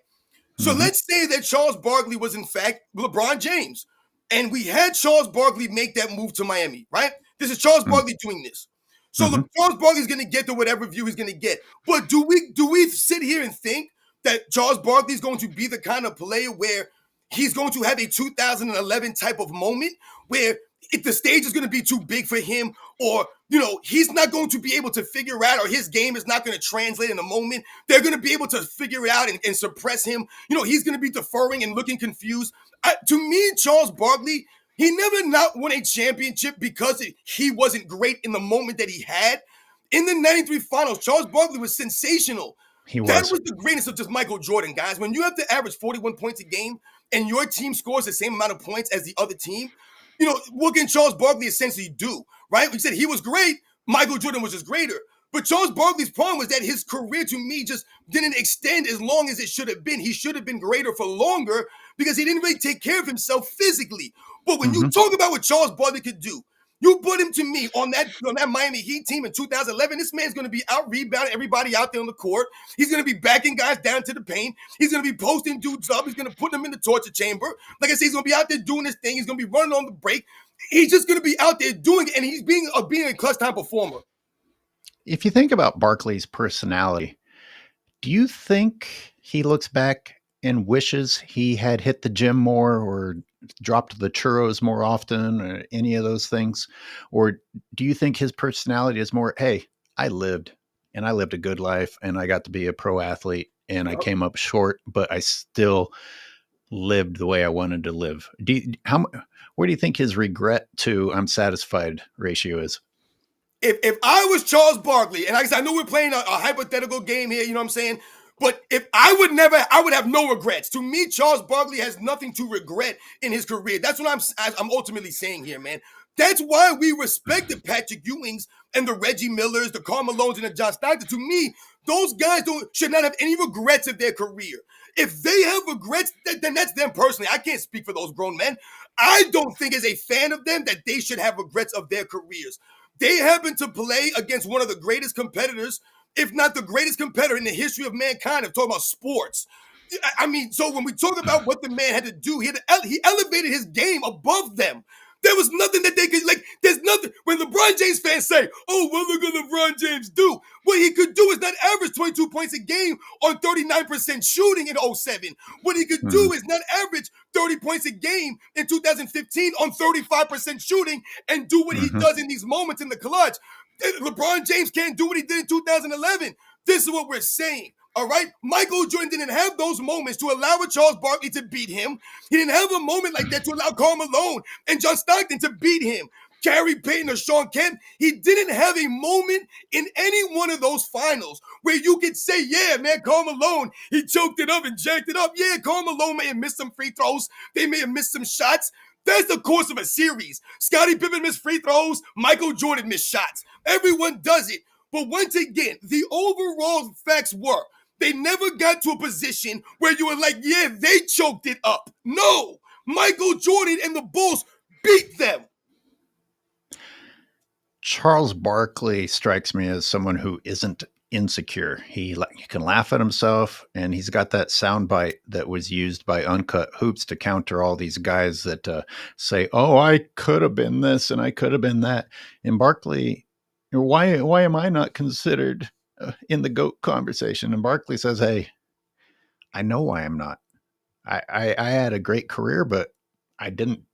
So let's say that Charles Barkley was, in fact, LeBron James. And we had Charles Barkley make that move to Miami, right? This is Charles Barkley doing this. So Charles Barkley's going to get to whatever view he's going to get. But do we sit here and think that Charles Barkley is going to be the kind of player where he's going to have a 2011 type of moment where if the stage is going to be too big for him, or, he's not going to be able to figure out, or his game is not going to translate in the moment, they're going to be able to figure it out and suppress him. He's going to be deferring and looking confused. To me, Charles Barkley, he never not won a championship because he wasn't great in the moment that he had. In the 93 finals, Charles Barkley was sensational. That was the greatness of just Michael Jordan, guys. When you have to average 41 points a game and your team scores the same amount of points as the other team, what can Charles Barkley essentially do, right? We said he was great. Michael Jordan was just greater. But Charles Barkley's problem was that his career, to me, just didn't extend as long as it should have been. He should have been greater for longer because he didn't really take care of himself physically. But when you talk about what Charles Barkley could do, you put him to me on that Miami Heat team in 2011. This man's going to be out rebounding everybody out there on the court. He's going to be backing guys down to the paint. He's going to be posting dudes up. He's going to put them in the torture chamber. Like I said, he's going to be out there doing his thing. He's going to be running on the break. He's just going to be out there doing it, and he's being a clutch time performer. If you think about Barkley's personality, do you think he looks back and wishes he had hit the gym more or dropped the churros more often or any of those things? Or do you think his personality is more, hey, I lived a good life and I got to be a pro athlete and I came up short, but I still lived the way I wanted to live? Where do you think his regret to I'm satisfied ratio is? If I was Charles Barkley, and like I said, I know we're playing a hypothetical game here, you know what I'm saying? But if I would have no regrets. To me, Charles Barkley has nothing to regret in his career. That's what I'm ultimately saying here, man. That's why we respected Patrick Ewings and the Reggie Millers, the Karl Malones, and the John Stockton. To me, those guys should not have any regrets of their career. If they have regrets, then that's them personally. I can't speak for those grown men. I don't think as a fan of them that they should have regrets of their careers. They happen to play against one of the greatest competitors, if not the greatest competitor in the history of mankind. I'm talking about sports. I mean, so when we talk about what the man had to do, he elevated his game above them. There was nothing that they could, like, there's nothing. When LeBron James fans say, oh, what look at LeBron James do? What he could do is not average 22 points a game on 39% shooting in 07. What he could do is not average 30 points a game in 2015 on 35% shooting and do what he does in these moments in the clutch. LeBron James can't do what he did in 2011. This is what we're saying. All right, Michael Jordan didn't have those moments to allow a Charles Barkley to beat him. He didn't have a moment like that to allow Karl Malone and John Stockton to beat him. Gary Payton or Sean Kemp, he didn't have a moment in any one of those finals where you could say, yeah, man, Karl Malone, he choked it up and jacked it up. Yeah, Karl Malone may have missed some free throws. They may have missed some shots. That's the course of a series. Scottie Pippen missed free throws. Michael Jordan missed shots. Everyone does it. But once again, the overall facts were, they never got to a position where you were like, yeah, they choked it up. No, Michael Jordan and the Bulls beat them. Charles Barkley strikes me as someone who isn't insecure. He can laugh at himself, and he's got that soundbite that was used by Uncut Hoops to counter all these guys that say, oh, I could have been this and I could have been that. And Barkley, why am I not considered in the GOAT conversation? And Barkley says, hey, I know why I'm not. I had a great career, but I didn't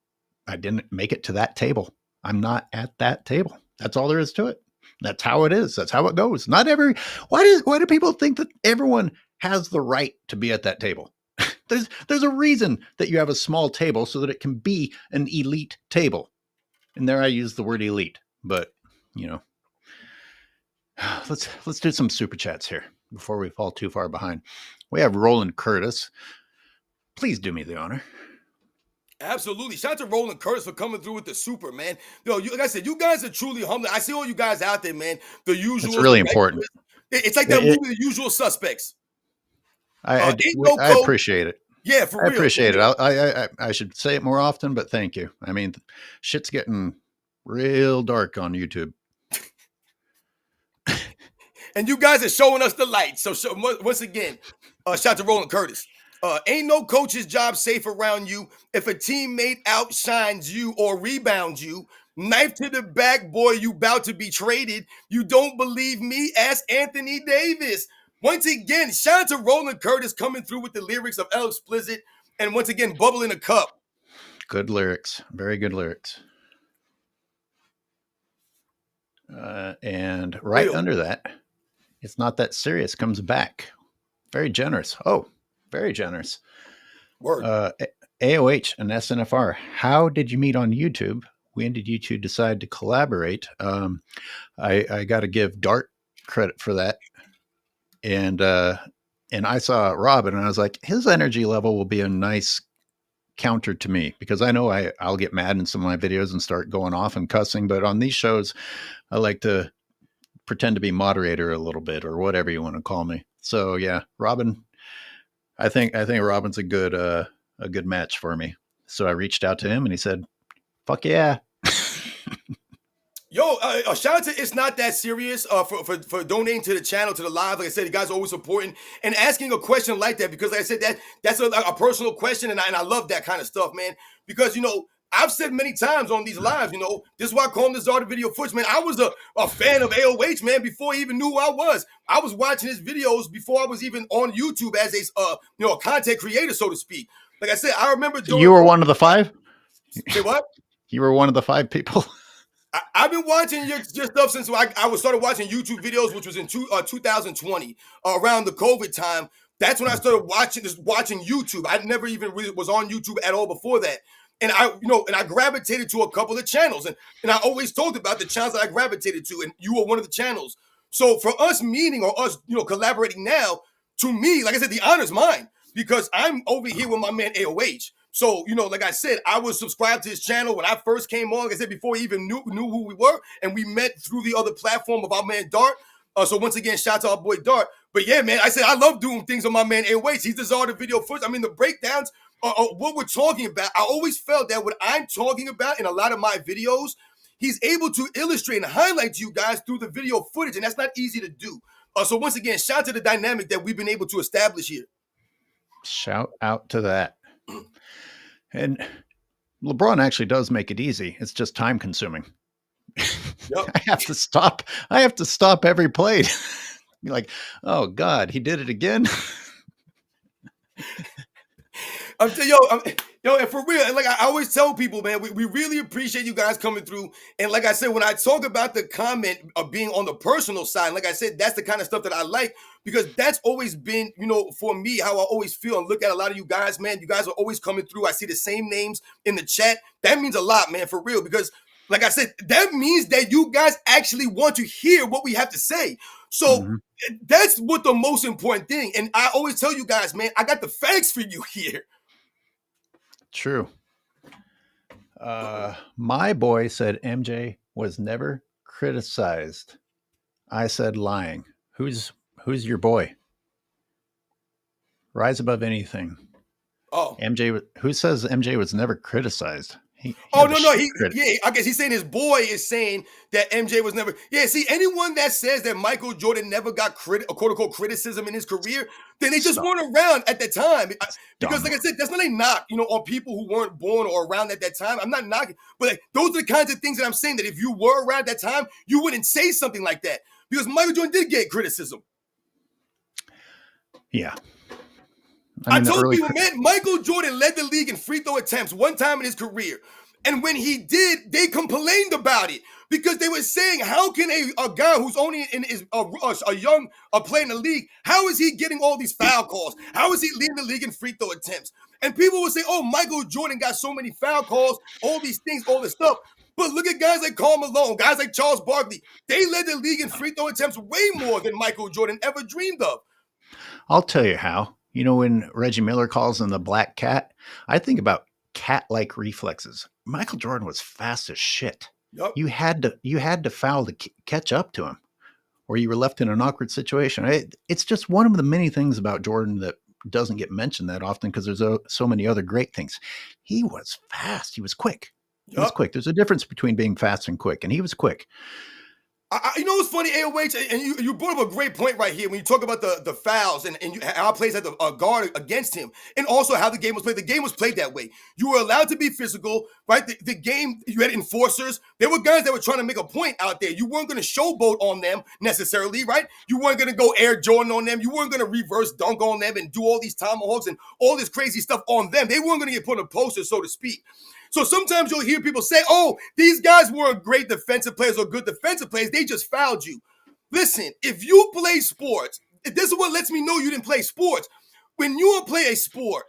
make it to that table. I'm not at that table. That's all there is to it. That's how it is. That's how it goes. Not every. Why do people think that everyone has the right to be at that table? There's a reason that you have a small table so that it can be an elite table. And there I use the word elite, but you know, let's do some super chats here before we fall too far behind. We have Roland Curtis. Please do me the honor. Absolutely. Shout out to Roland Curtis for coming through with the super, man. Yo, like I said, you guys are truly humble. I see all you guys out there, man. The usual. It's really important. It's like that movie, The Usual Suspects. I appreciate it. Yeah, for real. I appreciate it. I should say it more often, but thank you. I mean, shit's getting real dark on YouTube. And you guys are showing us the light. So once again, shout out to Roland Curtis. Ain't no coach's job safe around you. If a teammate outshines you or rebounds you, knife to the back, boy, you about to be traded. You don't believe me? Ask Anthony Davis. Once again, shout out to Roland Curtis coming through with the lyrics of El Explicit. And once again, bubble in a cup. Good lyrics. Very good lyrics. And right under that, it's not that serious. Comes back. Very generous. Oh, very generous. Word. AOH and SNFR. How did you meet on YouTube? When did you two decide to collaborate? I got to give Dart credit for that. And I saw Robin and I was like, his energy level will be a nice counter to me, because I know I'll get mad in some of my videos and start going off and cussing. But on these shows, I like to pretend to be moderator a little bit, or whatever you want to call me. So yeah, Robin, I think Robin's a good match for me. So I reached out to him and he said, fuck yeah. Yo, shout out to It's Not That Serious for donating to the channel, to the live. Like I said, you guys are always supporting and asking a question like that, because like I said, that's a personal question, and I love that kind of stuff, man. Because, you know, I've said many times on these lives, you know, this is why I call him the Czar of Video Footage, man. I was a fan of AOH, man, before he even knew who I was. I was watching his videos before I was even on YouTube as a content creator, so to speak. Like I said, I remember doing. You were one of the 5? Say what? You were one of the 5 people? I've been watching your stuff since I started watching YouTube videos, which was in 2020, around the COVID time. That's when I started watching YouTube. I never even really was on YouTube at all before that. And I gravitated to a couple of channels, and I always talked about the channels that I gravitated to, and you were one of the channels. So for us meeting, or us, collaborating now, to me, like I said, the honor's mine, because I'm over here with my man AOH. So, like I said, I was subscribed to his channel when I first came on. Like I said, before he even knew who we were, and we met through the other platform of our man Dart. So once again, shout out to our boy Dart. But yeah, man, I said I love doing things on my man AOH. He's designed the video first. I mean, the breakdowns are what we're talking about. I always felt that what I'm talking about in a lot of my videos, he's able to illustrate and highlight to you guys through the video footage, and that's not easy to do. So once again, shout out to the dynamic that we've been able to establish here. Shout out to that. And LeBron actually does make it easy. It's just time consuming. Yep. I have to stop every play. You're like, oh God, he did it again. I'm and for real, and like I always tell people, man, we really appreciate you guys coming through. And like I said, when I talk about the comment of being on the personal side, like I said, that's the kind of stuff that I like, because that's always been, for me, how I always feel and look at a lot of you guys, man. You guys are always coming through. I see the same names in the chat. That means a lot, man, for real, because like I said, that means that you guys actually want to hear what we have to say. So that's what the most important thing. And I always tell you guys, man, I got the facts for you here. True. My boy said MJ was never criticized. I said lying. Who's your boy? Rise above anything. Oh, MJ. Who says MJ was never criticized? No. I guess he's saying his boy is saying that MJ was never. Yeah, see, anyone that says that Michael Jordan never got quote unquote criticism in his career, then they just weren't around at the time. Because, like I said, that's not a knock, on people who weren't born or around at that time. I'm not knocking, but like, those are the kinds of things that I'm saying that if you were around at that time, you wouldn't say something like that, because Michael Jordan did get criticism. Yeah. I told people, man, Michael Jordan led the league in free throw attempts one time in his career. And when he did, they complained about it, because they were saying, how can a guy who's only in a young player in the league, how is he getting all these foul calls? How is he leading the league in free throw attempts? And people would say, oh, Michael Jordan got so many foul calls, all these things, all this stuff. But look at guys like Karl Malone, guys like Charles Barkley. They led the league in free throw attempts way more than Michael Jordan ever dreamed of. I'll tell you how. When Reggie Miller calls him the black cat, I think about cat-like reflexes. Michael Jordan was fast as shit. Yep. You had to foul to catch up to him, or you were left in an awkward situation. It's just one of the many things about Jordan that doesn't get mentioned that often, because there's so many other great things. He was fast. He was quick. He was quick. There's a difference between being fast and quick, and he was quick. What's funny, AOH, and you brought up a great point right here when you talk about the fouls and how plays had the guard against him, and also how the game was played. The game was played that way. You were allowed to be physical, right? The game, you had enforcers. There were guys that were trying to make a point out there. You weren't going to showboat on them necessarily, right? You weren't going to go Air Jordan on them. You weren't going to reverse dunk on them and do all these tomahawks and all this crazy stuff on them. They weren't going to get put on a poster, so to speak. So sometimes you'll hear people say, oh, these guys weren't great defensive players or good defensive players. They just fouled you. Listen, if you play sports, this is what lets me know you didn't play sports. When you play a sport,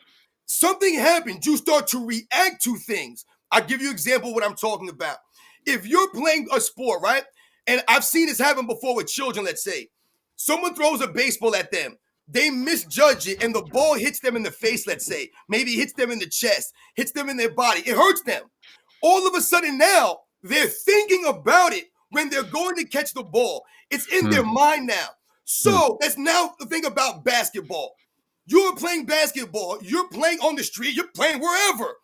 something happens. You start to react to things. I'll give you an example of what I'm talking about. If you're playing a sport, right? And I've seen this happen before with children, let's say. Someone throws a baseball at them. They misjudge it, and the ball hits them in the face, let's say. Maybe hits them in the chest, hits them in their body. It hurts them. All of a sudden now, they're thinking about it when they're going to catch the ball. It's in their mind now. So let's now think about basketball. You're playing basketball. You're playing on the street. You're playing wherever.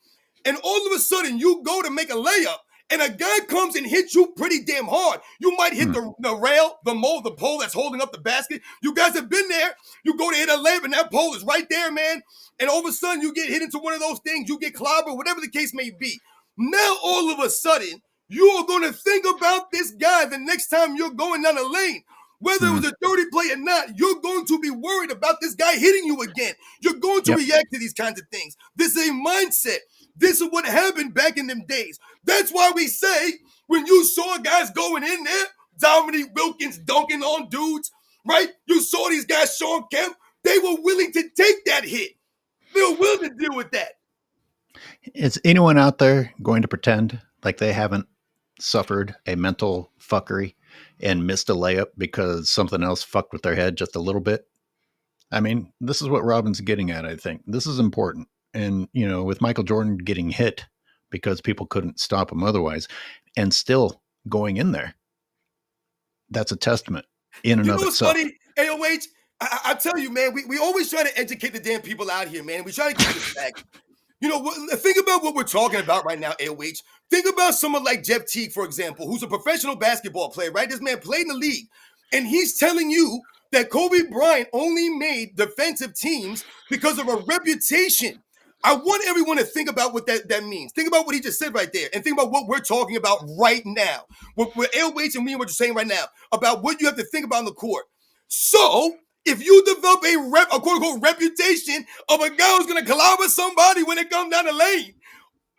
And all of a sudden, you go to make a layup, and a guy comes and hits you pretty damn hard. You might hit the rail, the pole that's holding up the basket. You guys have been there. You go to hit a layup, and that pole is right there, man. And all of a sudden, you get hit into one of those things. You get clobbered, whatever the case may be. Now, all of a sudden, you are going to think about this guy the next time you're going down the lane. Whether it was a dirty play or not, you're going to be worried about this guy hitting you again. You're going to react to these kinds of things. This is a mindset. This is what happened back in them days. That's why we say, when you saw guys going in there, Dominique Wilkins dunking on dudes, right? You saw these guys, Sean Kemp, they were willing to take that hit. They were willing to deal with that. Is anyone out there going to pretend like they haven't suffered a mental fuckery and missed a layup because something else fucked with their head just a little bit? I mean, this is what Robin's getting at, I think. This is important. And, with Michael Jordan getting hit because people couldn't stop him otherwise and still going in there, that's a testament. in and You of know what's itself. funny, AOH? I tell you, man, we always try to educate the damn people out here, man. We try to keep respect. You know, think about what we're talking about right now, AOH. Think about someone like Jeff Teague, for example, who's a professional basketball player, right? This man played in the league, and he's telling you that Kobe Bryant only made defensive teams because of a reputation. I want everyone to think about what that means. Think about what he just said right there, and think about what we're talking about right now. What AOH and me and what you're saying right now about what you have to think about on the court. So, if you develop a quote unquote reputation of a guy who's gonna collide with somebody when it comes down the lane,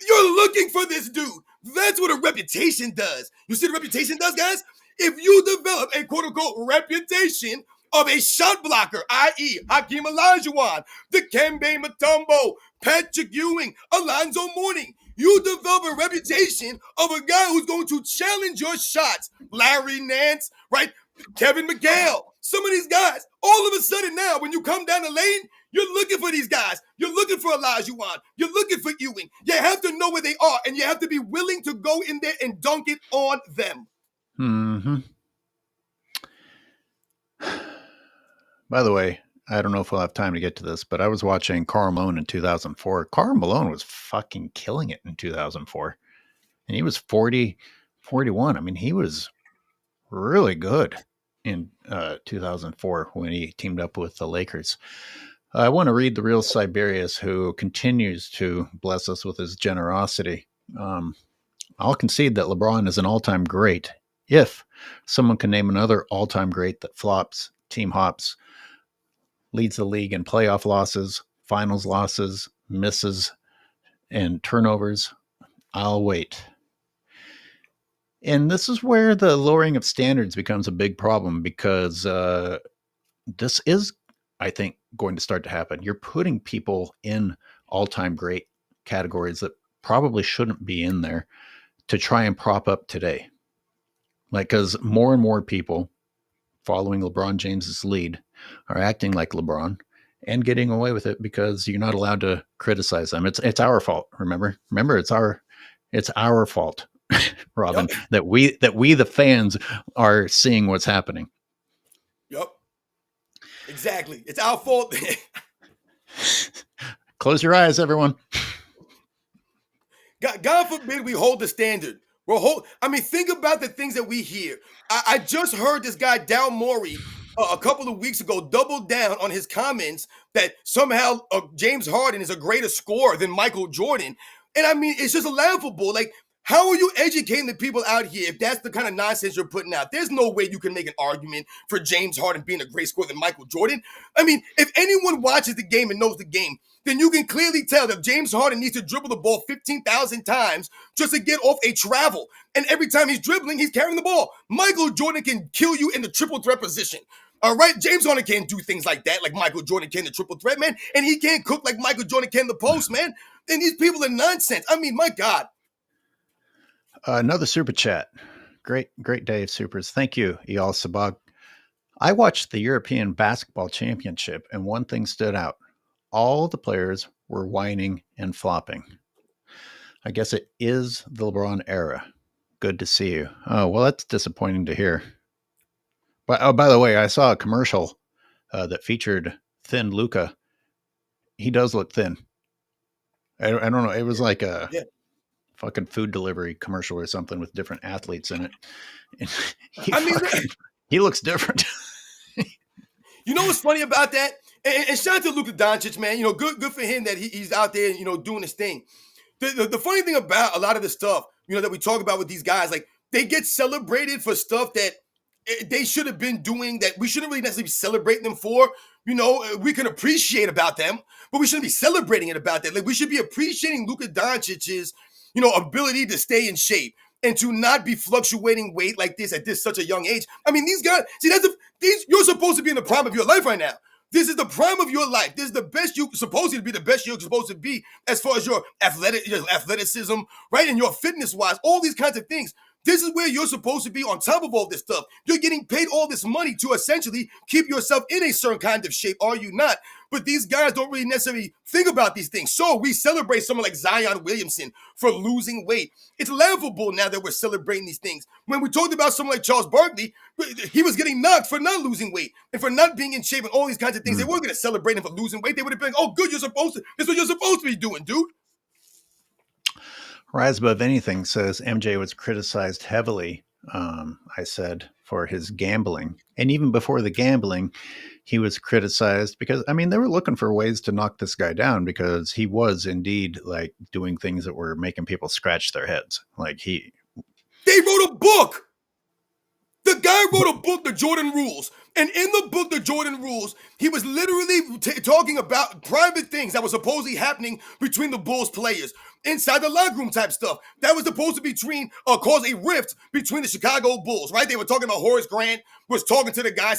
you're looking for this dude. That's what a reputation does. You see what a reputation does, guys? If you develop a quote unquote reputation of a shot blocker, i.e., Hakeem Olajuwon, Dikembe Mutombo, Patrick Ewing, Alonzo Mourning, you develop a reputation of a guy who's going to challenge your shots. Larry Nance, right? Kevin McHale, some of these guys, all of a sudden now, when you come down the lane, you're looking for these guys. You're looking for Olajuwon. You're looking for Ewing. You have to know where they are, and you have to be willing to go in there and dunk it on them. Mm-hmm. By the way, I don't know if we'll have time to get to this, but I was watching Karl Malone in 2004. Karl Malone was fucking killing it in 2004. And he was 40, 41. I mean, he was really good in 2004 when he teamed up with the Lakers. I want to read the real Siberius, who continues to bless us with his generosity. I'll concede that LeBron is an all-time great. If someone can name another all-time great that flops, team hops, leads the league in playoff losses, finals losses, misses, and turnovers, I'll wait. And this is where the lowering of standards becomes a big problem, because this is, I think, going to start to happen. You're putting people in all-time great categories that probably shouldn't be in there to try and prop up today. Like, because more and more people following LeBron James's lead are acting like LeBron and getting away with it because you're not allowed to criticize them. It's our fault. Remember, it's our fault, Robin, Yep. that we the fans are seeing what's happening. Yep. Exactly. It's our fault. Close your eyes, everyone. God forbid we hold the standard. Think about the things that we hear. I just heard this guy, Dal Morey, a couple of weeks ago, double down on his comments that somehow James Harden is a greater scorer than Michael Jordan. And I mean, it's just laughable. Like, how are you educating the people out here if that's the kind of nonsense you're putting out? There's no way you can make an argument for James Harden being a great scorer than Michael Jordan. I mean, if anyone watches the game and knows the game, then you can clearly tell that James Harden needs to dribble the ball 15,000 times just to get off a travel. And every time he's dribbling, he's carrying the ball. Michael Jordan can kill you in the triple threat position. All right, James Harden can't do things like that, like Michael Jordan can the triple threat, man. And he can't cook like Michael Jordan can the post, man. And these people are nonsense. I mean, my God. Another super chat. Great day of supers. Thank you, Eyal Sabag. I watched the European Basketball Championship, and one thing stood out. All the players were whining and flopping. I guess it is the LeBron era. Good to see you. Oh, well, that's disappointing to hear. But by the way, I saw a commercial that featured thin Luka. He does look thin. I don't know. It was like a fucking food delivery commercial or something with different athletes in it. And he looks different. You know what's funny about that? And shout out to Luka Doncic, man. You know, good for him that he's out there, you know, doing his thing. The funny thing about a lot of the stuff, you know, that we talk about with these guys, like, they get celebrated for stuff that they should have been doing that we shouldn't really necessarily be celebrating them for. You know, we can appreciate about them, but we shouldn't be celebrating it about that. Like, we should be appreciating Luka Doncic's, you know, ability to stay in shape and to not be fluctuating weight like this at such a young age. I mean, these guys, see, you're supposed to be in the prime of your life right now. This is the prime of your life. This is the best you're supposed to be, the best you're supposed to be as far as your athleticism, right? And your fitness-wise, all these kinds of things. This is where you're supposed to be on top of all this stuff. You're getting paid all this money to essentially keep yourself in a certain kind of shape, are you not? But these guys don't really necessarily think about these things. So we celebrate someone like Zion Williamson for losing weight. It's laughable now that we're celebrating these things. When we talked about someone like Charles Barkley, he was getting knocked for not losing weight and for not being in shape and all these kinds of things. They weren't going to celebrate him for losing weight. They would have been like, oh, good, you're supposed to. This is what you're supposed to be doing, dude. Rise Above Anything says MJ was criticized heavily, I said, for his gambling. And even before the gambling, he was criticized because, I mean, they were looking for ways to knock this guy down because he was indeed like doing things that were making people scratch their heads. Like they wrote a book. The guy wrote a book, The Jordan Rules. And in the book, The Jordan Rules, he was literally talking about private things that were supposedly happening between the Bulls players. Inside the locker room type stuff. That was supposed to cause a rift between the Chicago Bulls, right? They were talking about Horace Grant was talking to the guy,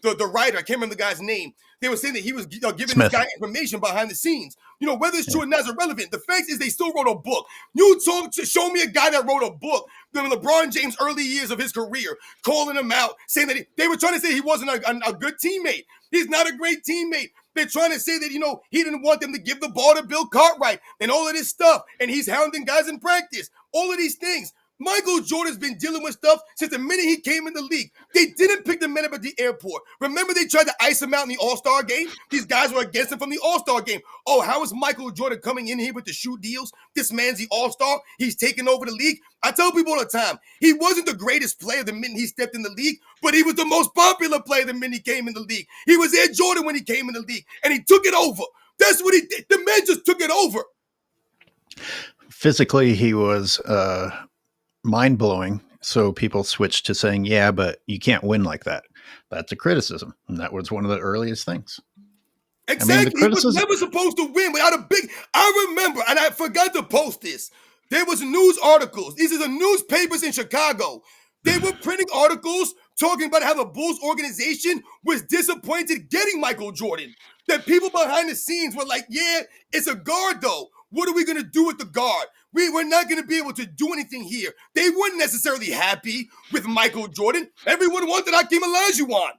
the writer, I can't remember the guy's name. They were saying that he was giving Smith. this guy information behind the scenes. You know, whether it's true or not is irrelevant. The fact is they still wrote a book. You show me a guy that wrote a book during LeBron James' early years of his career, calling him out, saying that they were trying to say he wasn't a good teammate. He's not a great teammate. They're trying to say that, you know, he didn't want them to give the ball to Bill Cartwright and all of this stuff. And he's hounding guys in practice. All of these things. Michael Jordan's been dealing with stuff since the minute he came in the league. They didn't pick the man up at the airport. Remember they tried to ice him out in the All-Star game? These guys were against him from the All-Star game. Oh, how is Michael Jordan coming in here with the shoe deals? This man's the All-Star. He's taking over the league. I tell people all the time, he wasn't the greatest player the minute he stepped in the league, but he was the most popular player the minute he came in the league. He was Air Jordan when he came in the league, and he took it over. That's what he did. The man just took it over. Physically, he was mind-blowing. So people switched to saying, yeah, but you can't win like that. That's a criticism. And that was one of the earliest things. Exactly. I mean, he was never supposed to win without a big... I remember, and I forgot to post this. There was news articles. These are the newspapers in Chicago. They were printing articles talking about how the Bulls organization was disappointed getting Michael Jordan. That people behind the scenes were like, yeah, it's a guard though. What are we going to do with the guard? We're not going to be able to do anything here. They weren't necessarily happy with Michael Jordan. Everyone wanted Hakeem Olajuwon.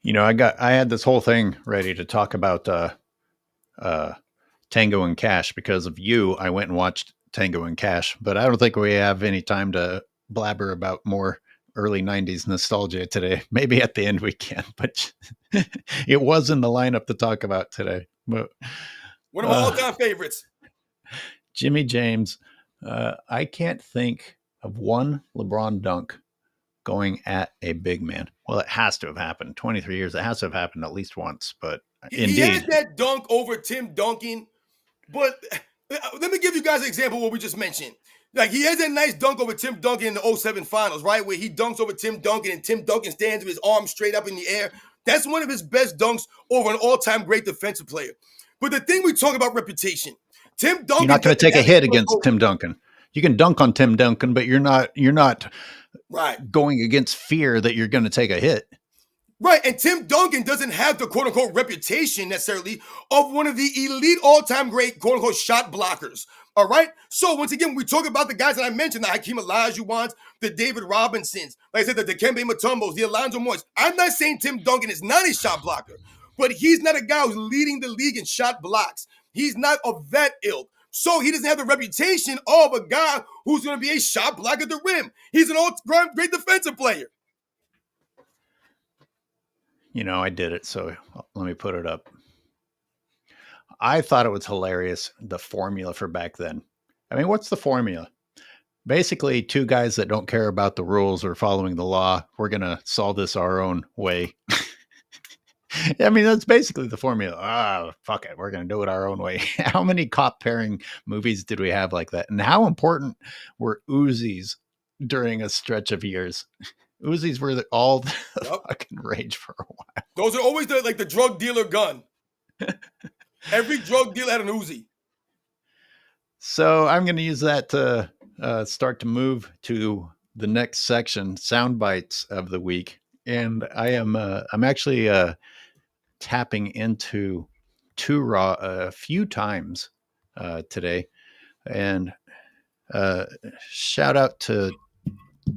You know, I had this whole thing ready to talk about Tango and Cash because of you. I went and watched Tango and Cash, but I don't think we have any time to blabber about more early 90s nostalgia today. Maybe at the end we can, but it was in the lineup to talk about today. But one of my all-time favorites. Jimmy James. I can't think of one LeBron dunk going at a big man. Well, it has to have happened. 23 years, it has to have happened at least once, but indeed. He had that dunk over Tim Duncan, but let me give you guys an example of what we just mentioned. Like, he has that nice dunk over Tim Duncan in the 07 finals, right? Where he dunks over Tim Duncan and Tim Duncan stands with his arms straight up in the air. That's one of his best dunks over an all-time great defensive player. But the thing we talk about reputation, Tim Duncan. You're not going to take a hit against Tim Duncan. You can dunk on Tim Duncan, but you're not right going against fear that you're going to take a hit. Right, and Tim Duncan doesn't have the quote-unquote reputation necessarily of one of the elite all-time great quote-unquote shot blockers, all right? So once again, we talk about the guys that I mentioned, the Hakeem Olajuwons, the David Robinsons, like I said, the Dikembe Mutombos, the Alonzo Moores. I'm not saying Tim Duncan is not a shot blocker, but he's not a guy who's leading the league in shot blocks. He's not of that ilk. So he doesn't have the reputation of a guy who's going to be a shot blocker at the rim. He's an all-time great defensive player. You know, I did it, so let me put it up. I thought it was hilarious, the formula for back then. I mean, what's the formula? Basically, two guys that don't care about the rules or following the law, we're going to solve this our own way. I mean, that's basically the formula. Fuck it. We're going to do it our own way. How many cop pairing movies did we have like that? And how important were Uzis during a stretch of years? Uzis were all the fucking rage for a while. Those are always the drug dealer gun. Every drug dealer had an Uzi. So I'm going to use that to start to move to the next section, sound bites of the week. And I'm actually tapping into Too Raw a few times today. And Uh, Shout out to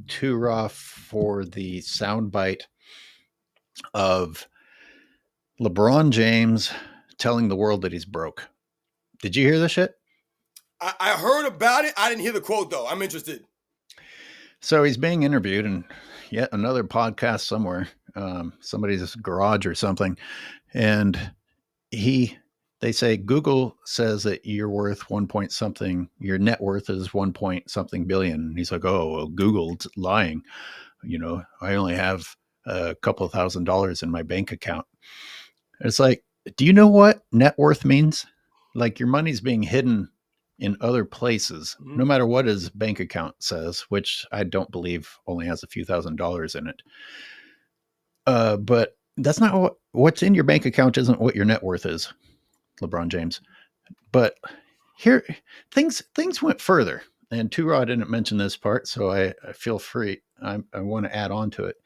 Turo for the soundbite of LeBron James telling the world that he's broke. Did you hear this shit? I heard about it. I didn't hear the quote though. I'm interested. So he's being interviewed in yet another podcast somewhere, somebody's garage or something, and they say Google says that you're worth 1 point something, your net worth is 1 point something billion. And he's like, oh, well, Google's lying. I only have a couple of $1,000s in my bank account. It's like, do you know what net worth means? Like your money's being hidden in other places, no matter what his bank account says, which I don't believe only has a few $1,000s in it. But that's not what's in your bank account isn't what your net worth is, LeBron James. But here, things went further. And Turo didn't mention this part, so I feel free. I want to add on to it.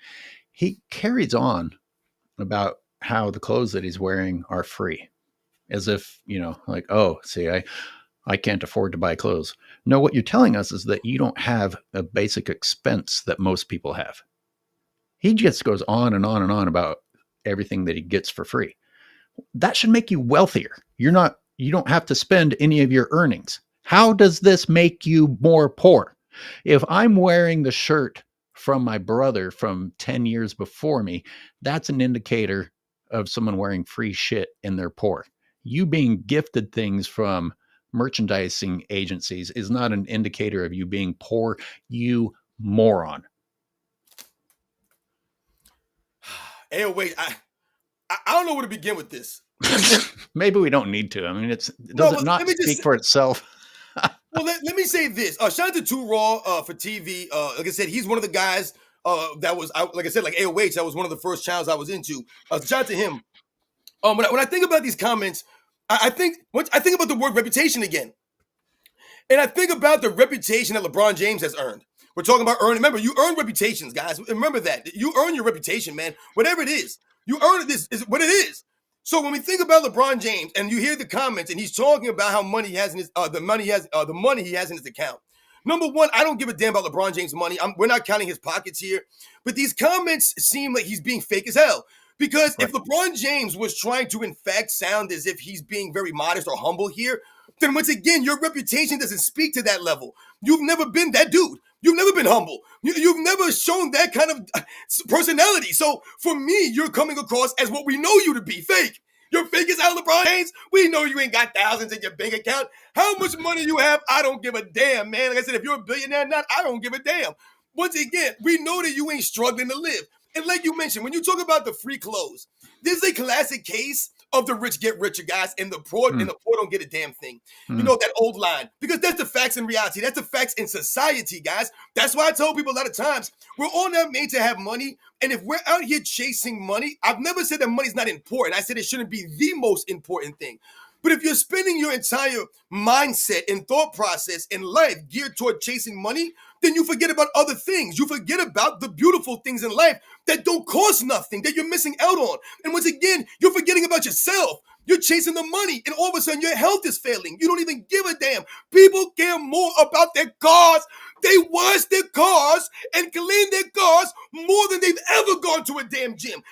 He carries on about how the clothes that he's wearing are free, as if, like, oh, see, I can't afford to buy clothes. No, what you're telling us is that you don't have a basic expense that most people have. He just goes on and on and on about everything that he gets for free. That should make you wealthier. You don't have to spend any of your earnings. How does this make you more poor? If I'm wearing the shirt from my brother from 10 years before me, that's an indicator of someone wearing free shit and they're poor. You being gifted things from merchandising agencies is not an indicator of you being poor, you moron. AOH, I don't know where to begin with this. Maybe we don't need to. I mean, does it not speak for itself? Well, let me say this. Shout out to Too Raw for TV. Like I said, he's one of the guys that was, like I said, like AOH, that was one of the first channels I was into. Shout out to him. When I think about these comments, I think about the word reputation again. And I think about the reputation that LeBron James has earned. We're talking about earning. Remember, you earn reputations, guys. Remember that. You earn your reputation, man. Whatever it is. You earn it. This is what it is. So when we think about LeBron James and you hear the comments and he's talking about how money he has in his the money he has in his account. Number one, I don't give a damn about LeBron James' money. We're not counting his pockets here. But these comments seem like he's being fake as hell. Because if LeBron James was trying to, in fact, sound as if he's being very modest or humble here, then once again, your reputation doesn't speak to that level. You've never been that dude. You've never been humble. You've never shown that kind of personality. So for me, you're coming across as what we know you to be, fake. You're fake as hell, LeBron James. We know you ain't got thousands in your bank account. How much money you have, I don't give a damn, man. Like I said, if you're a billionaire or not, I don't give a damn. Once again, we know that you ain't struggling to live. And like you mentioned, when you talk about the free clothes, this is a classic case of the rich get richer, guys, and the poor don't get a damn thing. You know, that old line, because that's the facts in reality. That's the facts in society, guys. That's why I tell people a lot of times, we're all not made to have money. And if we're out here chasing money, I've never said that money's not important. I said it shouldn't be the most important thing. But if you're spending your entire mindset and thought process in life geared toward chasing money, then you forget about other things. You forget about the beautiful things in life that don't cost nothing, that you're missing out on. And once again, you're forgetting about yourself. You're chasing the money, and all of a sudden your health is failing. You don't even give a damn. People care more about their cars. They wash their cars and clean their cars more than they've ever gone to a damn gym,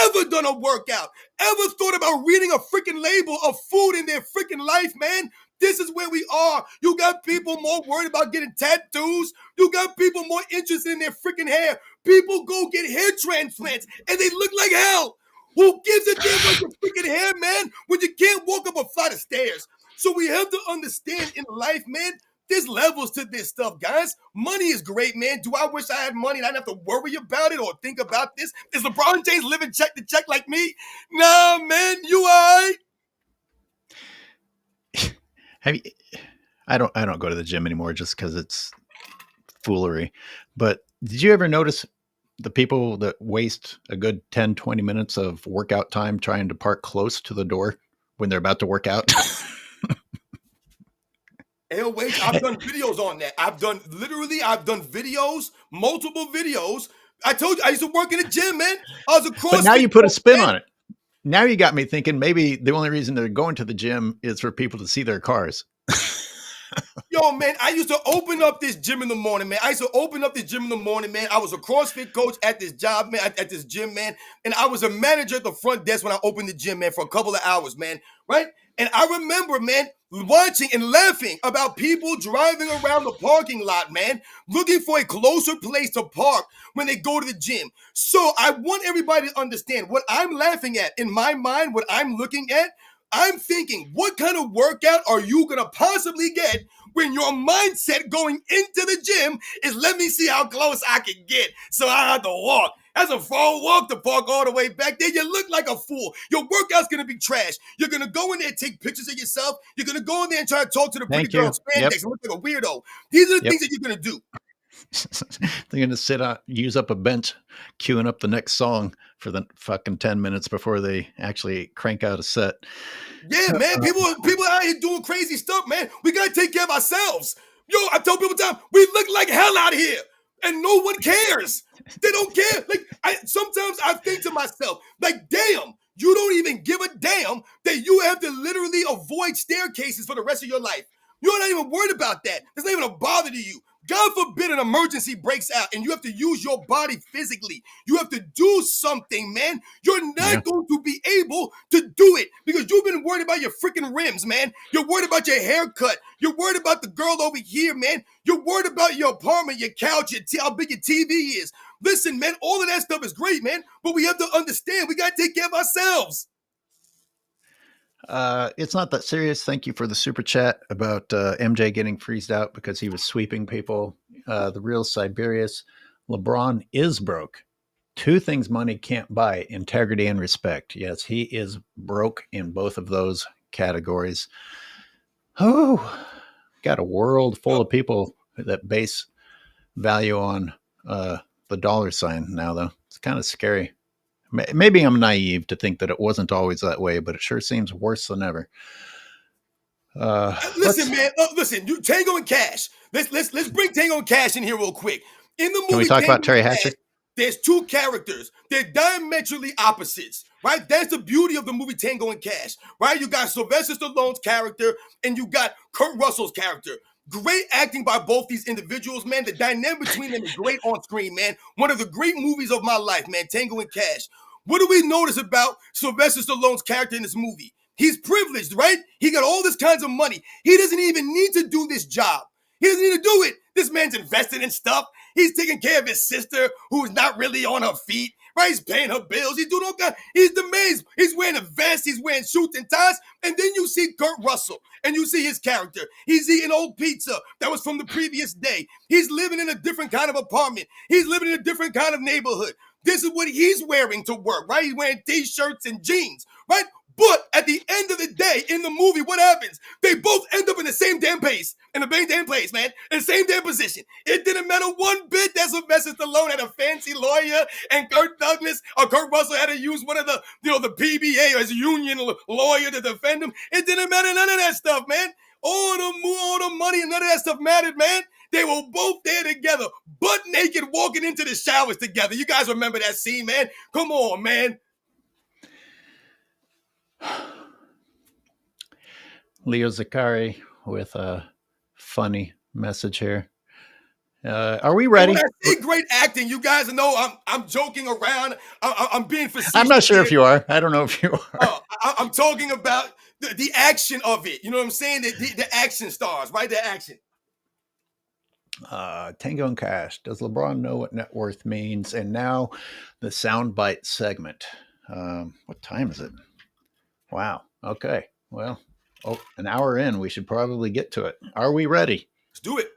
ever done a workout, ever thought about reading a freaking label of food in their freaking life, man. This is where we are. You got people more worried about getting tattoos. You got people more interested in their freaking hair. People go get hair transplants and they look like hell. Who gives a damn about your freaking hair, man, when you can't walk up a flight of stairs? So we have to understand in life, man, there's levels to this stuff, guys. Money is great, man. Do I wish I had money and I didn't have to worry about it or think about this? Is LeBron James living check to check like me? Nah, man, you all right? I don't go to the gym anymore just because it's foolery. But did you ever notice the people that waste a good 10, 20 minutes of workout time trying to park close to the door when they're about to work out? AOH, I've done videos on that. I've done videos, multiple videos. I told you, I used to work in a gym, man. I was a CrossFit. But now you put a spin on it. Now you got me thinking maybe the only reason they're going to the gym is for people to see their cars. Yo, man, I used to open up this gym in the morning, man. I was a CrossFit coach at this job, man, at this gym, man. And I was a manager at the front desk when I opened the gym, man, for a couple of hours, man. Right? And I remember, man, watching and laughing about people driving around the parking lot, man, looking for a closer place to park when they go to the gym. So I want everybody to understand what I'm laughing at in my mind, what I'm looking at. I'm thinking, what kind of workout are you going to possibly get when your mindset going into the gym is, let me see how close I can get so I have to walk. That's a far walk to park all the way back there. You look like a fool. Your workout's going to be trash. You're going to go in there and take pictures of yourself. You're going to go in there and try to talk to the pretty girl spandex and look like a weirdo. These are the things that you're going to do. They're going to sit out, use up a bench, queuing up the next song for the fucking 10 minutes before they actually crank out a set. Yeah, man. People out here doing crazy stuff, man. We got to take care of ourselves. Yo, I tell people all the time, we look like hell out here and no one cares. They don't care. Like, sometimes I think to myself, like, damn, you don't even give a damn that you have to literally avoid staircases for the rest of your life. You're not even worried about that. It's not even a bother to you. God forbid an emergency breaks out and you have to use your body physically. You have to do something, man. You're not going to be able to do it because you've been worried about your freaking rims, man. You're worried about your haircut. You're worried about the girl over here, man. You're worried about your apartment, your couch, how big your TV is. Listen, man, all of that stuff is great, man. But we have to understand we got to take care of ourselves. It's not that serious. Thank you for the super chat about MJ getting freezed out because he was sweeping people. The real Siberius, LeBron is broke. Two things money can't buy: integrity and respect. Yes, he is broke in both of those categories. Oh, got a world full of people that base value on the dollar sign now, though. It's kind of scary. Maybe I'm naive to think that it wasn't always that way, but it sure seems worse than ever. Listen, man. Listen, Tango and Cash. Let's bring Tango and Cash in here real quick. In the movie, can we talk about Terry Hatcher? There's two characters. They're diametrically opposites, right? That's the beauty of the movie Tango and Cash, right? You got Sylvester Stallone's character and you got Kurt Russell's character. Great acting by both these individuals, man. The dynamic between them is great on screen, man. One of the great movies of my life, man, Tango and Cash. What do we notice about Sylvester Stallone's character in this movie? He's privileged, right? He got all this kinds of money. He doesn't even need to do this job. He doesn't need to do it. This man's invested in stuff. He's taking care of his sister, who's not really on her feet, right? He's paying her bills. He's doing all kinds. He's the man. He's wearing a vest. He's wearing suits and ties. And then you see Kurt Russell, and you see his character. He's eating old pizza that was from the previous day. He's living in a different kind of apartment. He's living in a different kind of neighborhood. This is what he's wearing to work, right? He's wearing T-shirts and jeans, right? But at the end of the day, in the movie, what happens? They both end up in the same damn place, in the same damn place, man, in the same damn position. It didn't matter one bit that Sylvester Stallone had a fancy lawyer and Kurt Russell had to use one of the, the PBA or his union lawyer to defend him. It didn't matter none of that stuff, man. All the money and none of that stuff mattered, man. They were both there together, butt naked, walking into the showers together. You guys remember that scene, man? Come on, man. Leo Zakari with a funny message here. Are we ready? When I see great acting, you guys know I'm joking around. I'm being facetious. I'm not sure if you are. I don't know if you are. I'm talking about the action of it. You know what I'm saying? The action stars, right? The action. Tango and Cash. Does LeBron know what net worth means? And now the soundbite segment. What time is it? Wow. Okay. Well, an hour in, we should probably get to it. Are we ready? Let's do it.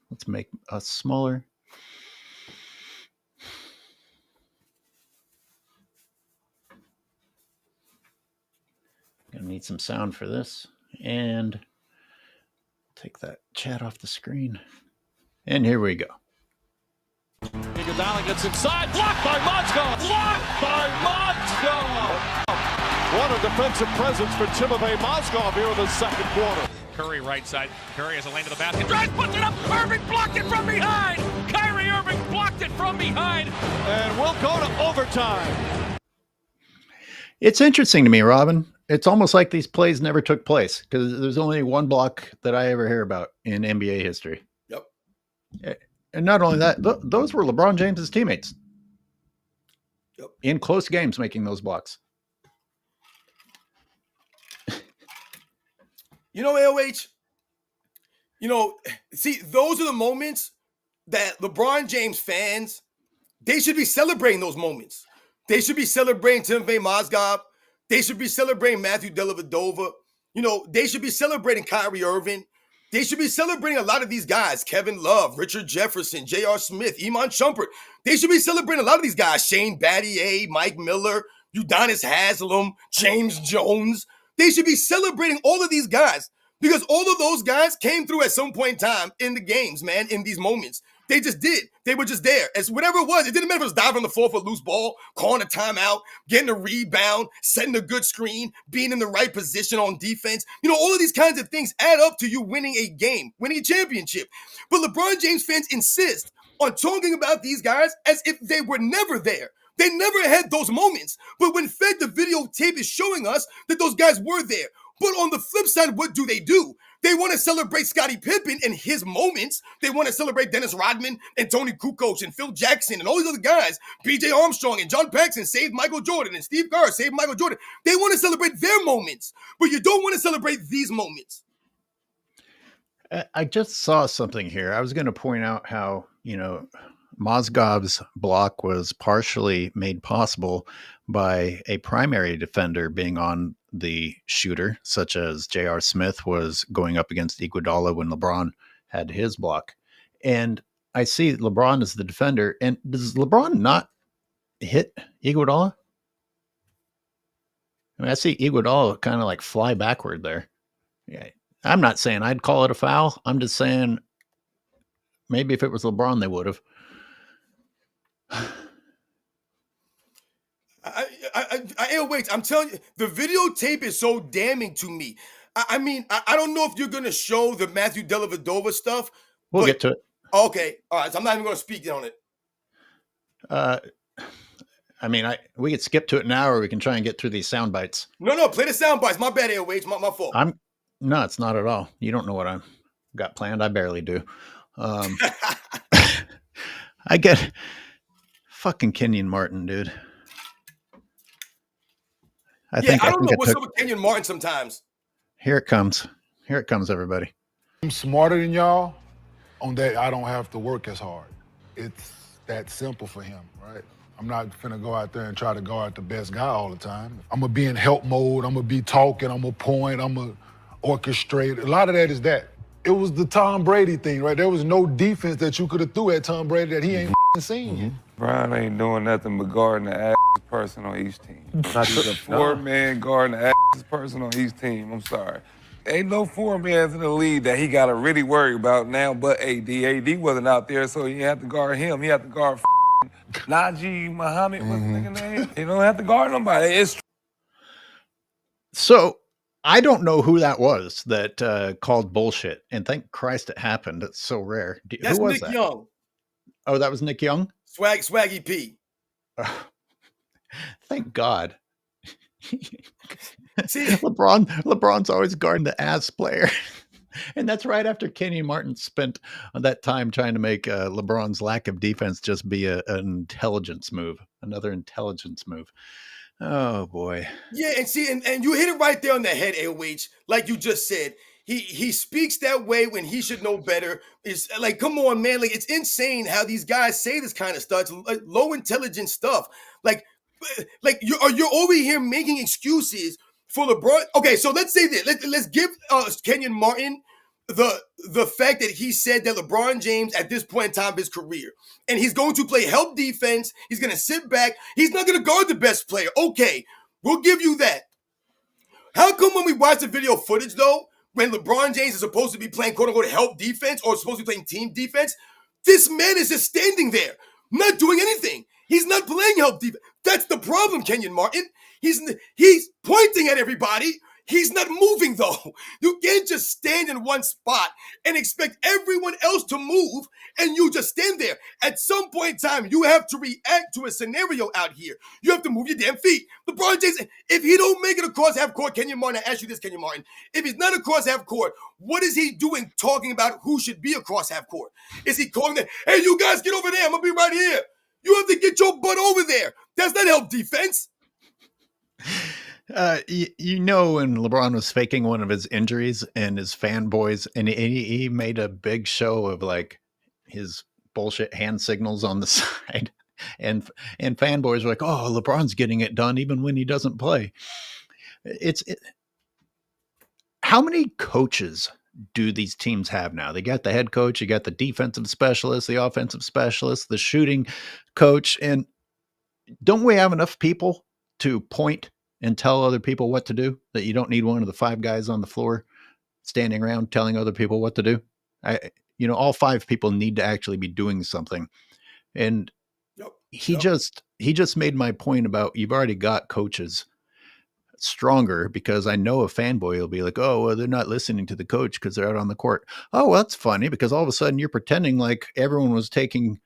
Let's make us smaller. Gonna need some sound for this. And take that chat off the screen. And here we go. Iguodala gets inside, blocked by Mosgov! Blocked by Mosgov! What a defensive presence for Timofey Mosgov here in the second quarter. Curry right side. Curry has a lane to the basket. Drives, puts it up. Irving blocked it from behind. Kyrie Irving blocked it from behind. And we'll go to overtime. It's interesting to me, Robin. It's almost like these plays never took place because there's only one block that I ever hear about in NBA history. Yep. And not only that, those were LeBron James's teammates. Yep. In close games making those blocks. AOH, see, those are the moments that LeBron James fans, they should be celebrating those moments. They should be celebrating Timofey Mosgov. They should be celebrating Matthew Dellavedova. They should be celebrating Kyrie Irving. They should be celebrating a lot of these guys, Kevin Love, Richard Jefferson, J.R. Smith, Iman Shumpert. They should be celebrating a lot of these guys, Shane Battier, Mike Miller, Udonis Haslem, James Jones. They should be celebrating all of these guys because all of those guys came through at some point in time in the games, man, in these moments. They just did. They were just there. As whatever it was, it didn't matter if it was diving on the floor for a loose ball, calling a timeout, getting a rebound, setting a good screen, being in the right position on defense. All of these kinds of things add up to you winning a game, winning a championship. But LeBron James fans insist on talking about these guys as if they were never there. They never had those moments. But when fed, the videotape is showing us that those guys were there. But on the flip side, what do? They want to celebrate Scottie Pippen and his moments. They want to celebrate Dennis Rodman and Tony Kukoc and Phil Jackson and all these other guys. B.J. Armstrong and John Paxson saved Michael Jordan and Steve Kerr saved Michael Jordan. They want to celebrate their moments, but you don't want to celebrate these moments. I just saw something here. I was going to point out how, Mosgov's block was partially made possible by a primary defender being on the shooter, such as J.R. Smith was going up against Iguodala when LeBron had his block. And I see LeBron as the defender. And does LeBron not hit Iguodala? I see Iguodala kind of like fly backward there. Yeah. I'm not saying I'd call it a foul. I'm just saying maybe if it was LeBron, they would have. Wait, I'm telling you, the videotape is so damning to me. I don't know if you're going to show the Matthew Dellavedova stuff. We'll get to it. Okay. All right. So I'm not even going to speak on it. We could skip to it now, or we can try and get through these sound bites. No, play the sound bites. My bad, AOH. My fault. No, it's not at all. You don't know what I've got planned. I barely do. I get fucking Kenyon Martin, dude. I don't know what's up with Kenyon Martin sometimes. Here it comes. Here it comes, everybody. I'm smarter than y'all. On that, I don't have to work as hard. It's that simple for him, right? I'm not finna go out there and try to guard the best guy all the time. I'm gonna be in help mode. I'm gonna be talking. I'm gonna point. I'm gonna orchestrate. A lot of that is that. It was the Tom Brady thing, right? There was no defense that you could have threw at Tom Brady that he ain't seen yet. Brian ain't doing nothing but guarding the ass person on each team. Not the four-man guarding the ass person on each team. I'm sorry. Ain't no four-mans in the league that he got to really worry about now but AD. AD wasn't out there, so you have to guard him. He have to guard Najee Muhammad, what's the nigga name? He don't have to guard nobody. It's So I don't know who that was that called bullshit, and thank Christ it happened. It's so rare. That's who was Nick that? Young. Oh, that was Nick Young? Swaggy P. Thank God. See, LeBron's always guarding the ass player. And that's right after Kenyon Martin spent that time trying to make LeBron's lack of defense just be an intelligence move, another intelligence move. Oh, boy. Yeah, and see, and you hit it right there on the head, AOH, like you just said. He speaks that way when he should know better. It's like, come on, man. Like, it's insane how these guys say this kind of stuff. It's like low intelligence stuff. Like you're over here making excuses for LeBron. Okay, so let's say that. Let's give Kenyon Martin the fact that he said that LeBron James at this point in time of his career, and he's going to play help defense. He's going to sit back. He's not going to guard the best player. Okay, we'll give you that. How come when we watch the video footage, though, when LeBron James is supposed to be playing quote-unquote help defense or supposed to be playing team defense, this man is just standing there, not doing anything. He's not playing help defense. That's the problem, Kenyon Martin. He's pointing at everybody, He's not moving, though. You can't just stand in one spot and expect everyone else to move and you just stand there. At some point in time, you have to react to a scenario out here. You have to move your damn feet. LeBron James, if he don't make it across half court, Kenyon Martin, I ask you this, Kenyon Martin. If he's not across half court, what is he doing talking about who should be across half court? Is he calling them, hey, you guys get over there, I'm going to be right here. You have to get your butt over there. Does that help defense? You know, when LeBron was faking one of his injuries and his fanboys, and he made a big show of like his bullshit hand signals on the side, and fanboys were like, "Oh, LeBron's getting it done even when he doesn't play." How many coaches do these teams have now? They got the head coach, you got the defensive specialist, the offensive specialist, the shooting coach, and don't we have enough people to point and tell other people what to do, that you don't need one of the 5 guys on the floor standing around telling other people what to do? All 5 people need to actually be doing something. And he just made my point about, you've already got coaches stronger, because I know a fanboy will be like, oh, well, they're not listening to the coach because they're out on the court. Oh, well, that's funny, because all of a sudden you're pretending like everyone was taking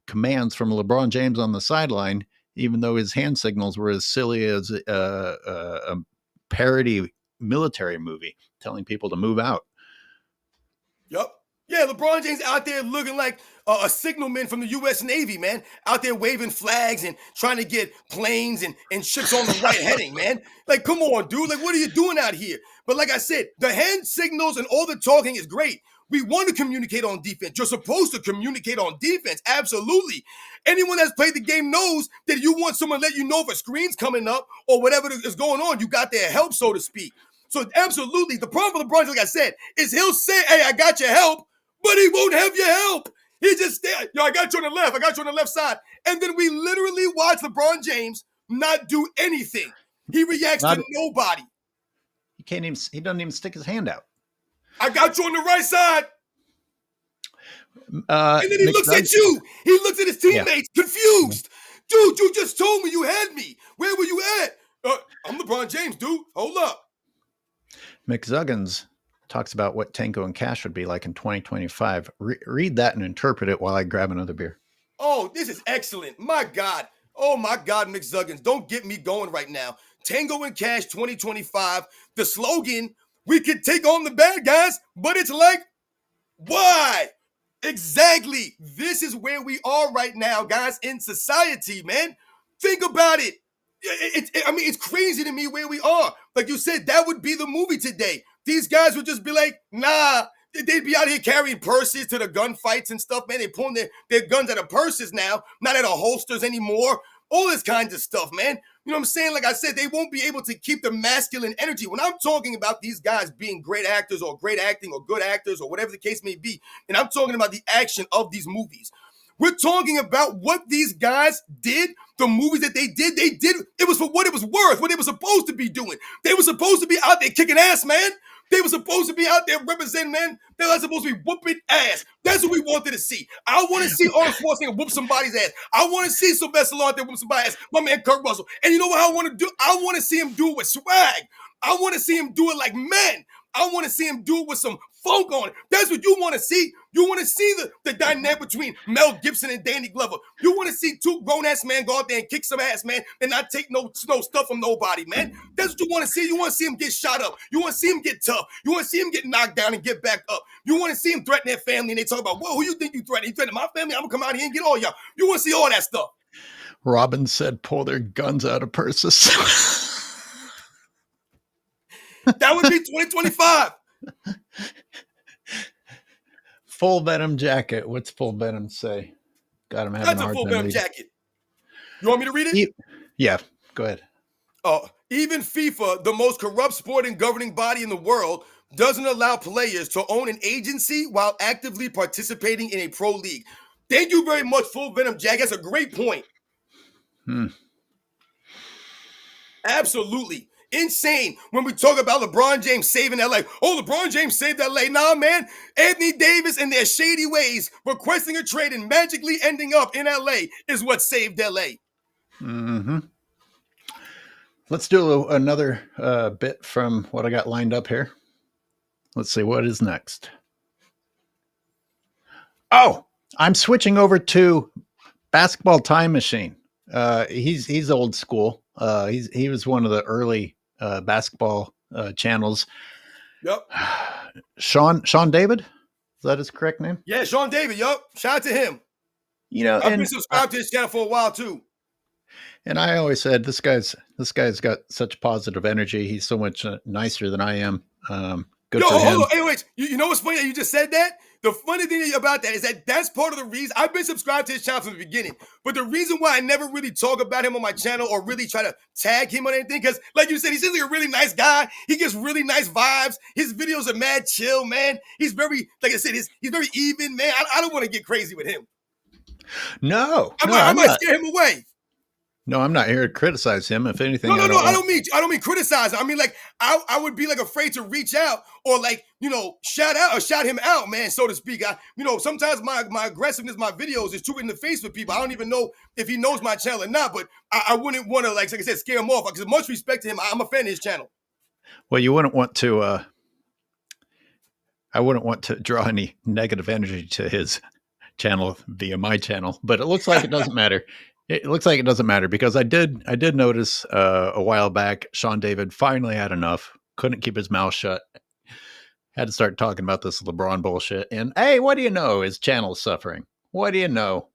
commands from LeBron James on the sideline, even though his hand signals were as silly as a parody military movie telling people to move out. Yep. Yeah, LeBron James out there looking like a signalman from the U.S. Navy, man. Out there waving flags and trying to get planes and ships on the right heading, man. Like, come on, dude. Like, what are you doing out here? But like I said, the hand signals and all the talking is great. We want to communicate on defense. You're supposed to communicate on defense. Absolutely. Anyone that's played the game knows that you want someone to let you know if a screen's coming up or whatever is going on. You got their help, so to speak. So absolutely. The problem with LeBron, like I said, is he'll say, hey, I got your help, but he won't have your help. He just stay, I got you on the left. I got you on the left side. And then we literally watch LeBron James not do anything. He reacts to nobody. He doesn't even stick his hand out. I got you on the right side. And then he looks at you. He looks at his teammates, confused. Dude, you just told me you had me. Where were you at? I'm LeBron James, dude. Hold up. McZuggins talks about what Tango and Cash would be like in 2025. Read that and interpret it while I grab another beer. Oh, this is excellent. My God. Oh, my God, McZuggins. Don't get me going right now. Tango and Cash 2025. The slogan, we could take on the bad guys, but it's like, why? Exactly. This is where we are right now, guys, in society, man. Think about it. It's crazy to me where we are. Like you said, that would be the movie today. These guys would just be like, nah. They'd be out here carrying purses to the gunfights and stuff, man. They're pulling their guns out of purses now, not out of holsters anymore. All this kinds of stuff, man. You know what I'm saying? Like I said, they won't be able to keep the masculine energy. When I'm talking about these guys being great actors or great acting or good actors or whatever the case may be, and I'm talking about the action of these movies, we're talking about what these guys did, the movies that they did. It was for what it was worth, what they were supposed to be doing. They were supposed to be out there kicking ass, man. They were supposed to be out there representing, man. They were supposed to be whooping ass. That's what we wanted to see. I want to see Arnold Schwarzenegger whoop somebody's ass. I want to see Sylvester Stallone out there whoop somebody's ass. My man Kurt Russell. And you know what I want to do? I want to see him do it with swag. I want to see him do it like men. I want to see him do it with some funk on it. That's what you want to see. You want to see the dynamic between Mel Gibson and Danny Glover. You want to see 2 grown-ass men go out there and kick some ass, man, and not take no stuff from nobody, man. That's what you want to see. You want to see him get shot up. You want to see him get tough. You want to see him get knocked down and get back up. You want to see him threaten their family, and they talk about, whoa, who you think you threaten? You threaten my family? I'm going to come out here and get all y'all. You want to see all that stuff. Robin said, pull their guns out of purses. That would be 2025. Full Venom jacket. What's Full Venom say? God, I'm having That's a hard Full time Venom reading. jacket. You want me to read it? Yeah, go ahead. Even FIFA, the most corrupt sporting governing body in the world, doesn't allow players to own an agency while actively participating in a pro league. Thank you very much, Full Venom jacket. That's a great point. Absolutely. Insane when we talk about LeBron James saving LA. Oh, LeBron James saved LA. Nah, man. Anthony Davis and their shady ways requesting a trade and magically ending up in LA is what saved LA. Mm-hmm. Let's do another bit from what I got lined up here. Let's see what is next. Oh, I'm switching over to Basketball Time Machine. He's old school. He was one of the early basketball channels. Yep. Sean David, is that his correct name? Yeah, Sean David. Yep. Shout out to him. You know, I've been subscribed to his channel for a while too. And I always said this guy's got such positive energy. He's so much nicer than I am. Good for him. Hold on. AOH, you know what's funny that you just said that? The funny thing about that is that that's part of the reason I've been subscribed to his channel from the beginning. But the reason why I never really talk about him on my channel or really try to tag him on anything, because like you said, he seems like a really nice guy. He gets really nice vibes. His videos are mad chill, man. He's very, like I said, he's very even, man. I don't want to get crazy with him. No, I might scare him away. No, I'm not here to criticize him. If anything, No. I don't mean criticize. I mean, like, I would be like afraid to reach out or like, you know, shout him out, man, so to speak. Sometimes my aggressiveness, my videos is too in the face with people. I don't even know if he knows my channel or not, but I wouldn't want to, like I said, scare him off. Because much respect to him, I'm a fan of his channel. Well, you wouldn't want to. I wouldn't want to draw any negative energy to his channel via my channel, but it looks like it doesn't matter. It looks like it doesn't matter because I did notice a while back Sean David finally had enough, couldn't keep his mouth shut, had to start talking about this LeBron bullshit. And hey, what do you know? His channel's suffering. What do you know?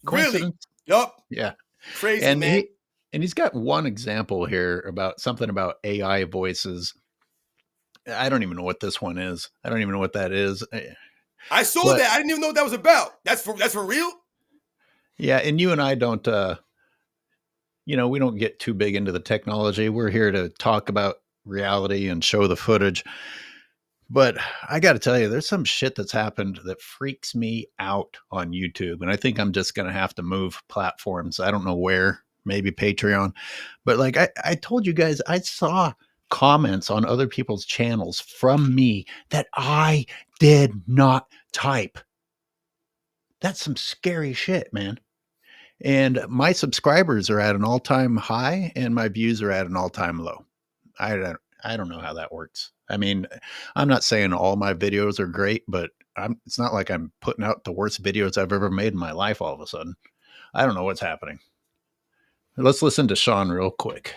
Really? Yup. Yeah. Crazy, and man. He's got one example here about something about AI voices. I don't even know what this one is. I don't even know what that is. I saw that. I didn't even know what that was about. That's for real? Yeah, and you and I don't, we don't get too big into the technology. We're here to talk about reality and show the footage. But I got to tell you, there's some shit that's happened that freaks me out on YouTube. And I think I'm just going to have to move platforms. I don't know where, maybe Patreon. But like I told you guys, I saw comments on other people's channels from me that I did not type. That's some scary shit, man. And my subscribers are at an all-time high and my views are at an all-time low. I don't know how that works. I mean, I'm not saying all my videos are great, but it's not like I'm putting out the worst videos I've ever made in my life all of a sudden. I don't know what's happening. Let's listen to Sean real quick.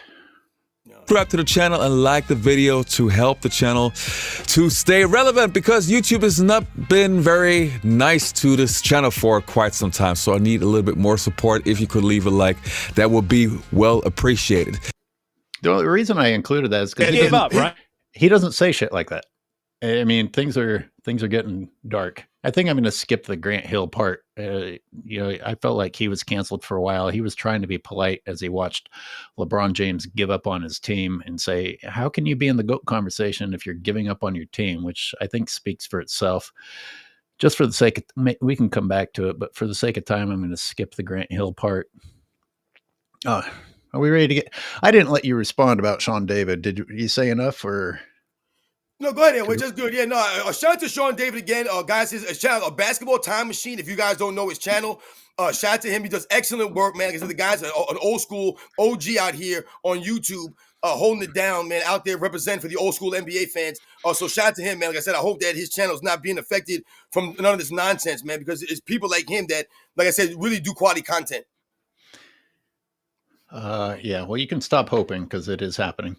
Subscribe to the channel and like the video to help the channel to stay relevant because YouTube has not been very nice to this channel for quite some time. So I need a little bit more support. If you could leave a like, that would be well appreciated. The only reason I included that is because he doesn't say shit like that. I mean, things are getting dark. I think I'm going to skip the Grant Hill part. I felt like he was canceled for a while. He was trying to be polite as he watched LeBron James give up on his team and say, how can you be in the GOAT conversation if you're giving up on your team, which I think speaks for itself. Just for the sake of, we can come back to it, but for the sake of time, I'm going to skip the Grant Hill part. Are we ready to get, I didn't let you respond about Sean David. Did you say enough or? No, go ahead, which is good. Yeah, no, shout out to Sean David again. Guys, his channel, Basketball Time Machine. If you guys don't know his channel, shout out to him. He does excellent work, man. Because the guy's an old school OG out here on YouTube, holding it down, man, out there representing for the old school NBA fans. So shout out to him, man. Like I said, I hope that his channel is not being affected from none of this nonsense, man, because it's people like him that, like I said, really do quality content. Yeah, well, you can stop hoping because it is happening.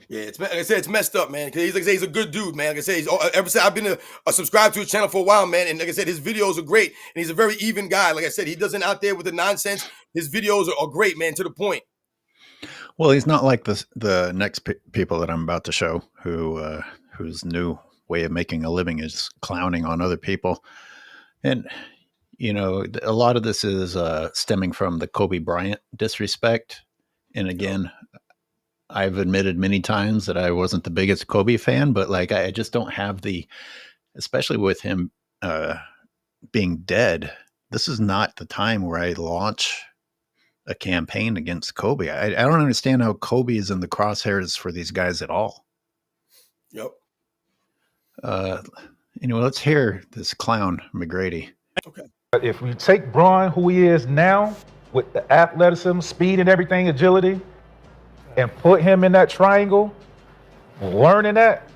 Yeah, like I said, it's messed up, man. Because he's a good dude, man. Like I said, ever since I've been a subscribed to his channel for a while, man. And like I said, his videos are great, and he's a very even guy. Like I said, he doesn't out there with the nonsense. His videos are great, man, to the point. Well, he's not like the next people that I'm about to show, whose new way of making a living is clowning on other people, and a lot of this is stemming from the Kobe Bryant disrespect, and again. I've admitted many times that I wasn't the biggest Kobe fan, but like I just don't have especially with him being dead, this is not the time where I launch a campaign against Kobe. I don't understand how Kobe is in the crosshairs for these guys at all. Yep. Let's hear this clown McGrady. Okay. But if we take Bron, who he is now, with the athleticism, speed and everything, agility, and put him in that triangle, learning that,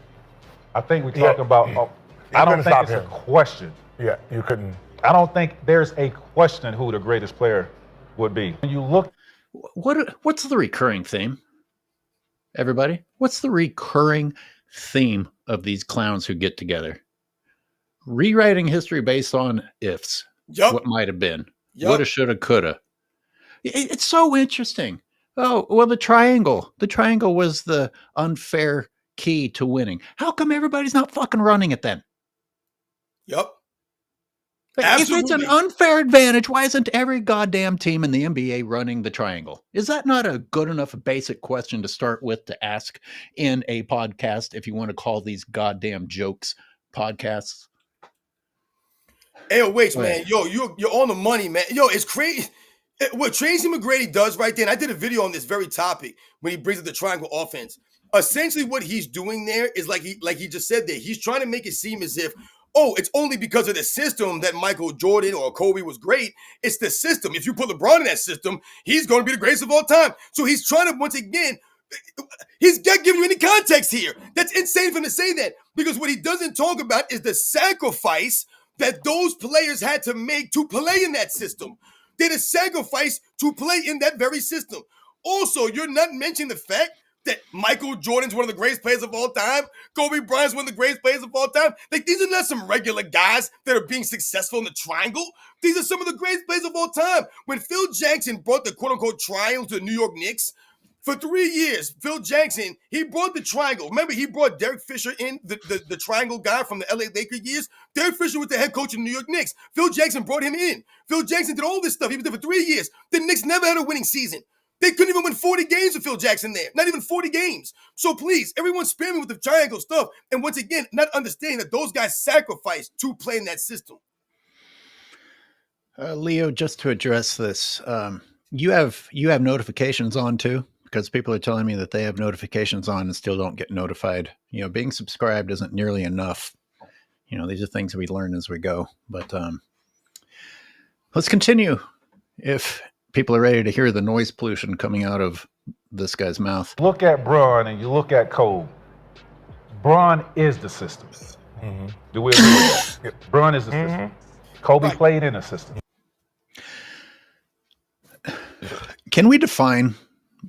I think we're talking about. I don't think it's a question. Yeah, you couldn't. I don't think there's a question who the greatest player would be. When you look, what's the recurring theme? Everybody, what's the recurring theme of these clowns who get together? Rewriting history based on ifs. What might have been. Woulda, shoulda, coulda. It's so interesting. Oh, well, the triangle. The triangle was the unfair key to winning. How come everybody's not fucking running it then? Yep. If it's an unfair advantage, why isn't every goddamn team in the NBA running the triangle? Is that not a good enough basic question to start with to ask in a podcast, if you want to call these goddamn jokes podcasts? AOH, man, yo, you're on the money, man. Yo, it's crazy. What Tracy McGrady does right there, and I did a video on this very topic when he brings up the triangle offense. Essentially, what he's doing there is like he just said there. He's trying to make it seem as if, oh, it's only because of the system that Michael Jordan or Kobe was great. It's the system. If you put LeBron in that system, he's going to be the greatest of all time. So he's trying to, once again, he's not giving you any context here. That's insane for him to say that, because what he doesn't talk about is the sacrifice that those players had to make to play in that system. They had a sacrifice to play in that very system. Also, you're not mentioning the fact that Michael Jordan's one of the greatest players of all time. Kobe Bryant's one of the greatest players of all time. Like, these are not some regular guys that are being successful in the triangle. These are some of the greatest players of all time. When Phil Jackson brought the quote-unquote triangle to the New York Knicks, for 3 years, Phil Jackson, he brought the triangle. Remember, he brought Derek Fisher in, the triangle guy from the LA Lakers years. Derek Fisher was the head coach of the New York Knicks. Phil Jackson brought him in. Phil Jackson did all this stuff. He was there for 3 years. The Knicks never had a winning season. They couldn't even win 40 games with Phil Jackson there. Not even 40 games. So please, everyone spare me with the triangle stuff. And once again, not understanding that those guys sacrificed to play in that system. Leo, just to address this, you have notifications on too? Because people are telling me that they have notifications on and still don't get notified. You know, being subscribed isn't nearly enough. You know, these are things we learn as we go. But let's continue. If people are ready to hear the noise pollution coming out of this guy's mouth. Look at Bron and you look at Cole. Bron is the system. Mm-hmm. Do we agree with that? Bron is the system. Kobe played in a system. Can we define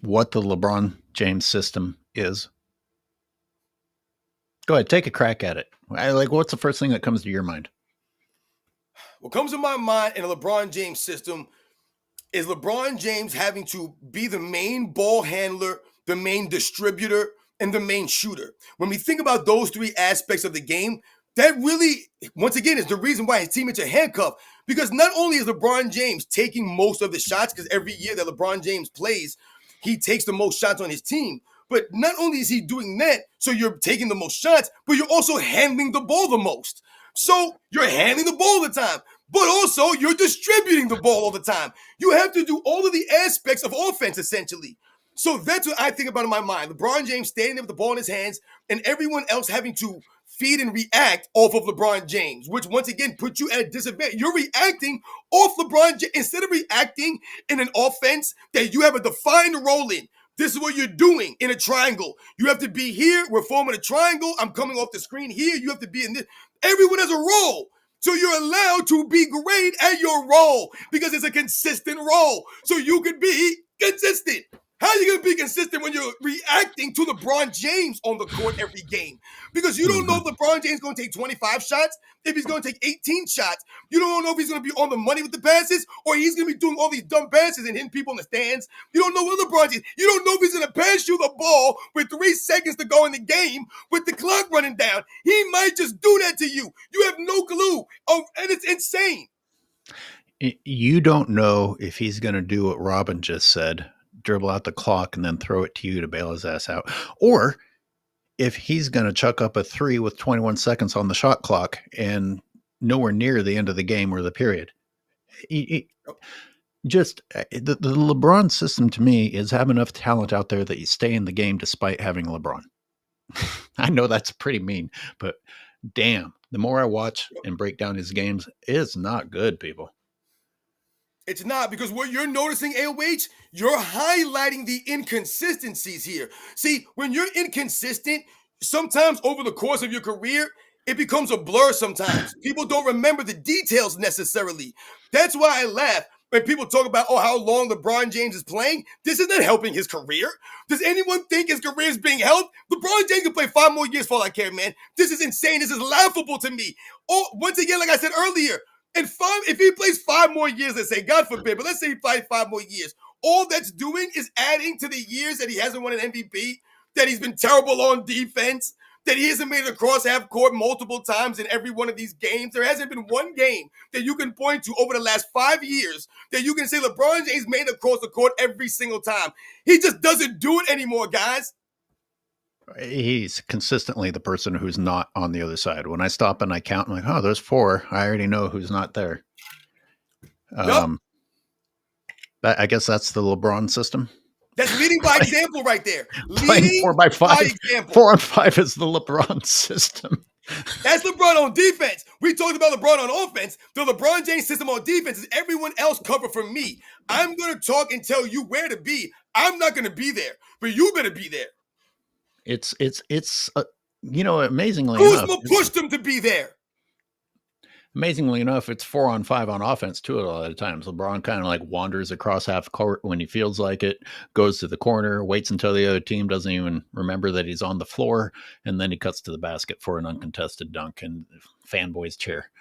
what the LeBron James system is? Go ahead, take a crack at it. What's the first thing that comes to your mind? What comes to my mind in a LeBron James system is LeBron James having to be the main ball handler, the main distributor, and the main shooter. When we think about those three aspects of the game, that really, once again, is the reason why his teammates are handcuffed. Because not only is LeBron James taking most of the shots, because every year that LeBron James plays, he takes the most shots on his team. But not only is he doing that, so you're taking the most shots, but you're also handling the ball the most. So you're handling the ball all the time, but also you're distributing the ball all the time. You have to do all of the aspects of offense, essentially. So that's what I think about in my mind. LeBron James standing there with the ball in his hands and everyone else having to feed and react off of LeBron James, which once again puts you at a disadvantage. You're reacting off LeBron James instead of reacting in an offense that you have a defined role in. This is what you're doing in a triangle. You have to be here. We're forming a triangle. I'm coming off the screen here. You have to be in this. Everyone has a role. So you're allowed to be great at your role because it's a consistent role. So you can be consistent. How are you going to be consistent when you're reacting to LeBron James on the court every game? Because you don't know if LeBron James is going to take 25 shots, if he's going to take 18 shots. You don't know if he's going to be on the money with the passes or he's going to be doing all these dumb passes and hitting people in the stands. You don't know what LeBron James, you don't know if he's going to pass you the ball with 3 seconds to go in the game with the clock running down. He might just do that to you. You have no clue. Oh, and it's insane. You don't know if he's going to do what Robin just said, dribble out the clock and then throw it to you to bail his ass out. Or if he's going to chuck up a 3 with 21 seconds on the shot clock and nowhere near the end of the game or the period. The LeBron system to me is have enough talent out there that you stay in the game despite having LeBron. I know that's pretty mean, but damn, the more I watch and break down his games, it's not good, people. It's not, because what you're noticing, AOH, you're highlighting the inconsistencies here. See, when you're inconsistent, sometimes over the course of your career, it becomes a blur sometimes. People don't remember the details necessarily. That's why I laugh when people talk about, oh, how long LeBron James is playing. This is not helping his career. Does anyone think his career is being helped? LeBron James can play 5 more years for all I care, man. This is insane. This is laughable to me. Oh, once again, like I said earlier, if he plays 5 more years, let's say, God forbid, but let's say he plays 5 more years, all that's doing is adding to the years that he hasn't won an MVP, that he's been terrible on defense, that he hasn't made it across half court multiple times in every one of these games. There hasn't been one game that you can point to over the last 5 years that you can say LeBron James made it across the court every single time. He just doesn't do it anymore, guys. He's consistently the person who's not on the other side. When I stop and I count, I'm like, oh, there's 4. I already know who's not there. I guess that's the LeBron system. That's leading by example right there. Leading 4 by 5. 4 on 5 is the LeBron system. That's LeBron on defense. We talked about LeBron on offense. The LeBron James system on defense is everyone else covered for me. I'm going to talk and tell you where to be. I'm not going to be there, but you better be there. It's amazingly Kuzma enough, pushed him to be there. Amazingly enough, it's 4 on 5 on offense too. A lot of times, LeBron kind of like wanders across half court when he feels like it, goes to the corner, waits until the other team doesn't even remember that he's on the floor, and then he cuts to the basket for an uncontested dunk and fanboys cheer.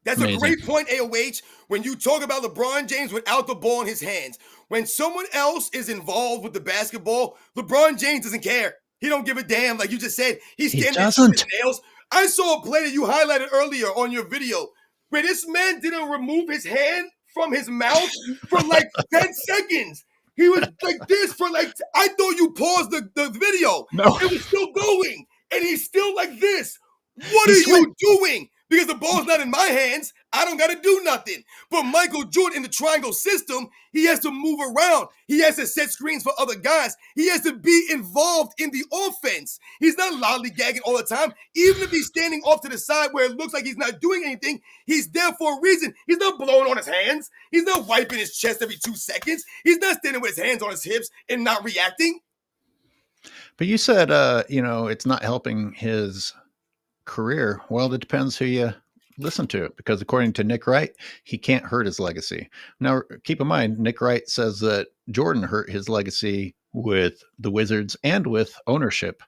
That's amazing. A great point, AOH, when you talk about LeBron James without the ball in his hands. When someone else is involved with the basketball, LeBron James doesn't care. He don't give a damn. Like you just said, he's standing there with his nails. I saw a play that you highlighted earlier on your video where this man didn't remove his hand from his mouth for like 10 seconds. He was like this for like, I thought you paused the video. No. It was still going. And he's still like this. What are you doing? Because the ball's not in my hands. I don't got to do nothing. But Michael Jordan in the triangle system, he has to move around. He has to set screens for other guys. He has to be involved in the offense. He's not lollygagging all the time. Even if he's standing off to the side where it looks like he's not doing anything, he's there for a reason. He's not blowing on his hands. He's not wiping his chest every 2 seconds. He's not standing with his hands on his hips and not reacting. But you said, it's not helping his career. Well, it depends who you listen to, because according to Nick Wright, he can't hurt his legacy. Now, keep in mind, Nick Wright says that Jordan hurt his legacy with the Wizards and with ownership.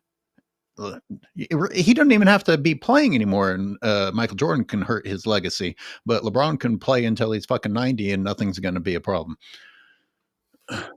He doesn't even have to be playing anymore, and Michael Jordan can hurt his legacy, but LeBron can play until he's fucking 90 and nothing's going to be a problem.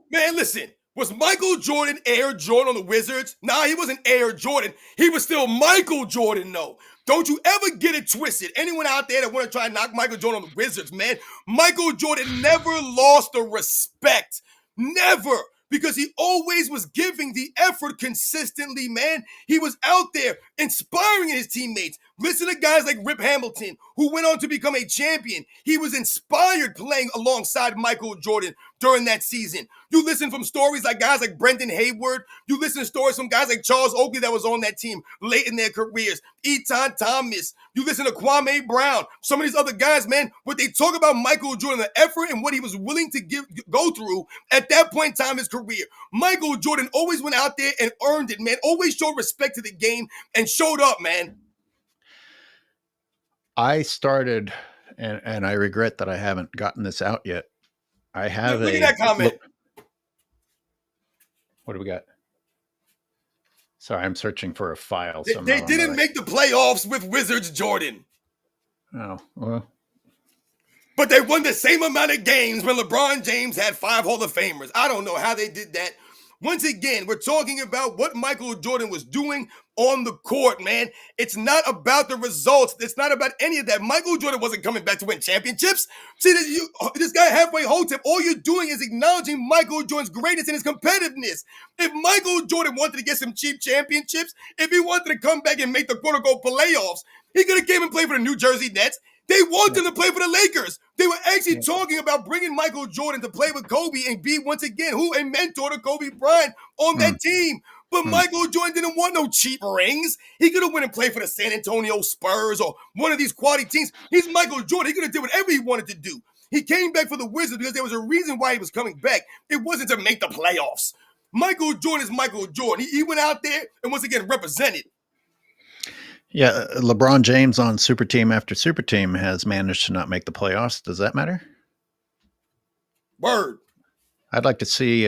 Man, listen. Was Michael Jordan Air Jordan on the Wizards? Nah, he wasn't Air Jordan. He was still Michael Jordan, though. Don't you ever get it twisted. Anyone out there that want to try and knock Michael Jordan on the Wizards, man, Michael Jordan never lost the respect. Never. Because he always was giving the effort consistently, man. He was out there inspiring his teammates. Listen to guys like Rip Hamilton, who went on to become a champion. He was inspired playing alongside Michael Jordan during that season. You listen from stories like guys like Brendan Hayward. You listen to stories from guys like Charles Oakley that was on that team late in their careers. Eton Thomas. You listen to Kwame Brown. Some of these other guys, man, what they talk about Michael Jordan, the effort and what he was willing to go through at that point in time in his career. Michael Jordan always went out there and earned it, man. Always showed respect to the game and showed up, man. I started, and I regret that I haven't gotten this out yet. I have look at that comment. What do we got? Sorry, I'm searching for a file. They didn't make the playoffs with Wizards Jordan. Oh, well. But they won the same amount of games when LeBron James had 5 Hall of Famers. I don't know how they did that. Once again, we're talking about what Michael Jordan was doing on the court, man. It's not about the results. It's not about any of that. Michael Jordan wasn't coming back to win championships. See, this guy halfway hotep, all you're doing is acknowledging Michael Jordan's greatness and his competitiveness. If Michael Jordan wanted to get some cheap championships, if he wanted to come back and make the quote-unquote playoffs, he could have came and played for the New Jersey Nets. They wanted him to play for the Lakers. They were actually talking about bringing Michael Jordan to play with Kobe and be, once again, a mentor to Kobe Bryant on that team. But Michael Jordan didn't want no cheap rings. He could have went and played for the San Antonio Spurs or one of these quality teams. He's Michael Jordan. He could have did whatever he wanted to do. He came back for the Wizards because there was a reason why he was coming back. It wasn't to make the playoffs. Michael Jordan is Michael Jordan. He went out there and once again represented. Yeah, LeBron James on super team after super team has managed to not make the playoffs. Does that matter? Word. I'd like to see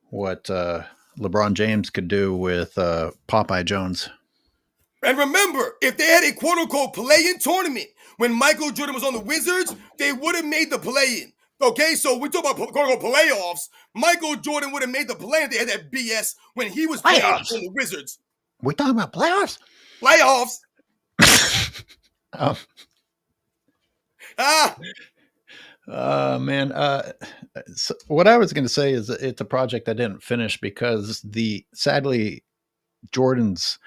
what LeBron James could do with Popeye Jones. And remember, if they had a quote-unquote play-in tournament when Michael Jordan was on the Wizards, they would have made the play-in. Okay, so we talk about quote-unquote playoffs. Michael Jordan would have made the play-in. They had that BS when he was playing on the Wizards. We talking about playoffs? Playoffs. Man. So what I was going to say is it's a project I didn't finish because sadly, Jordan's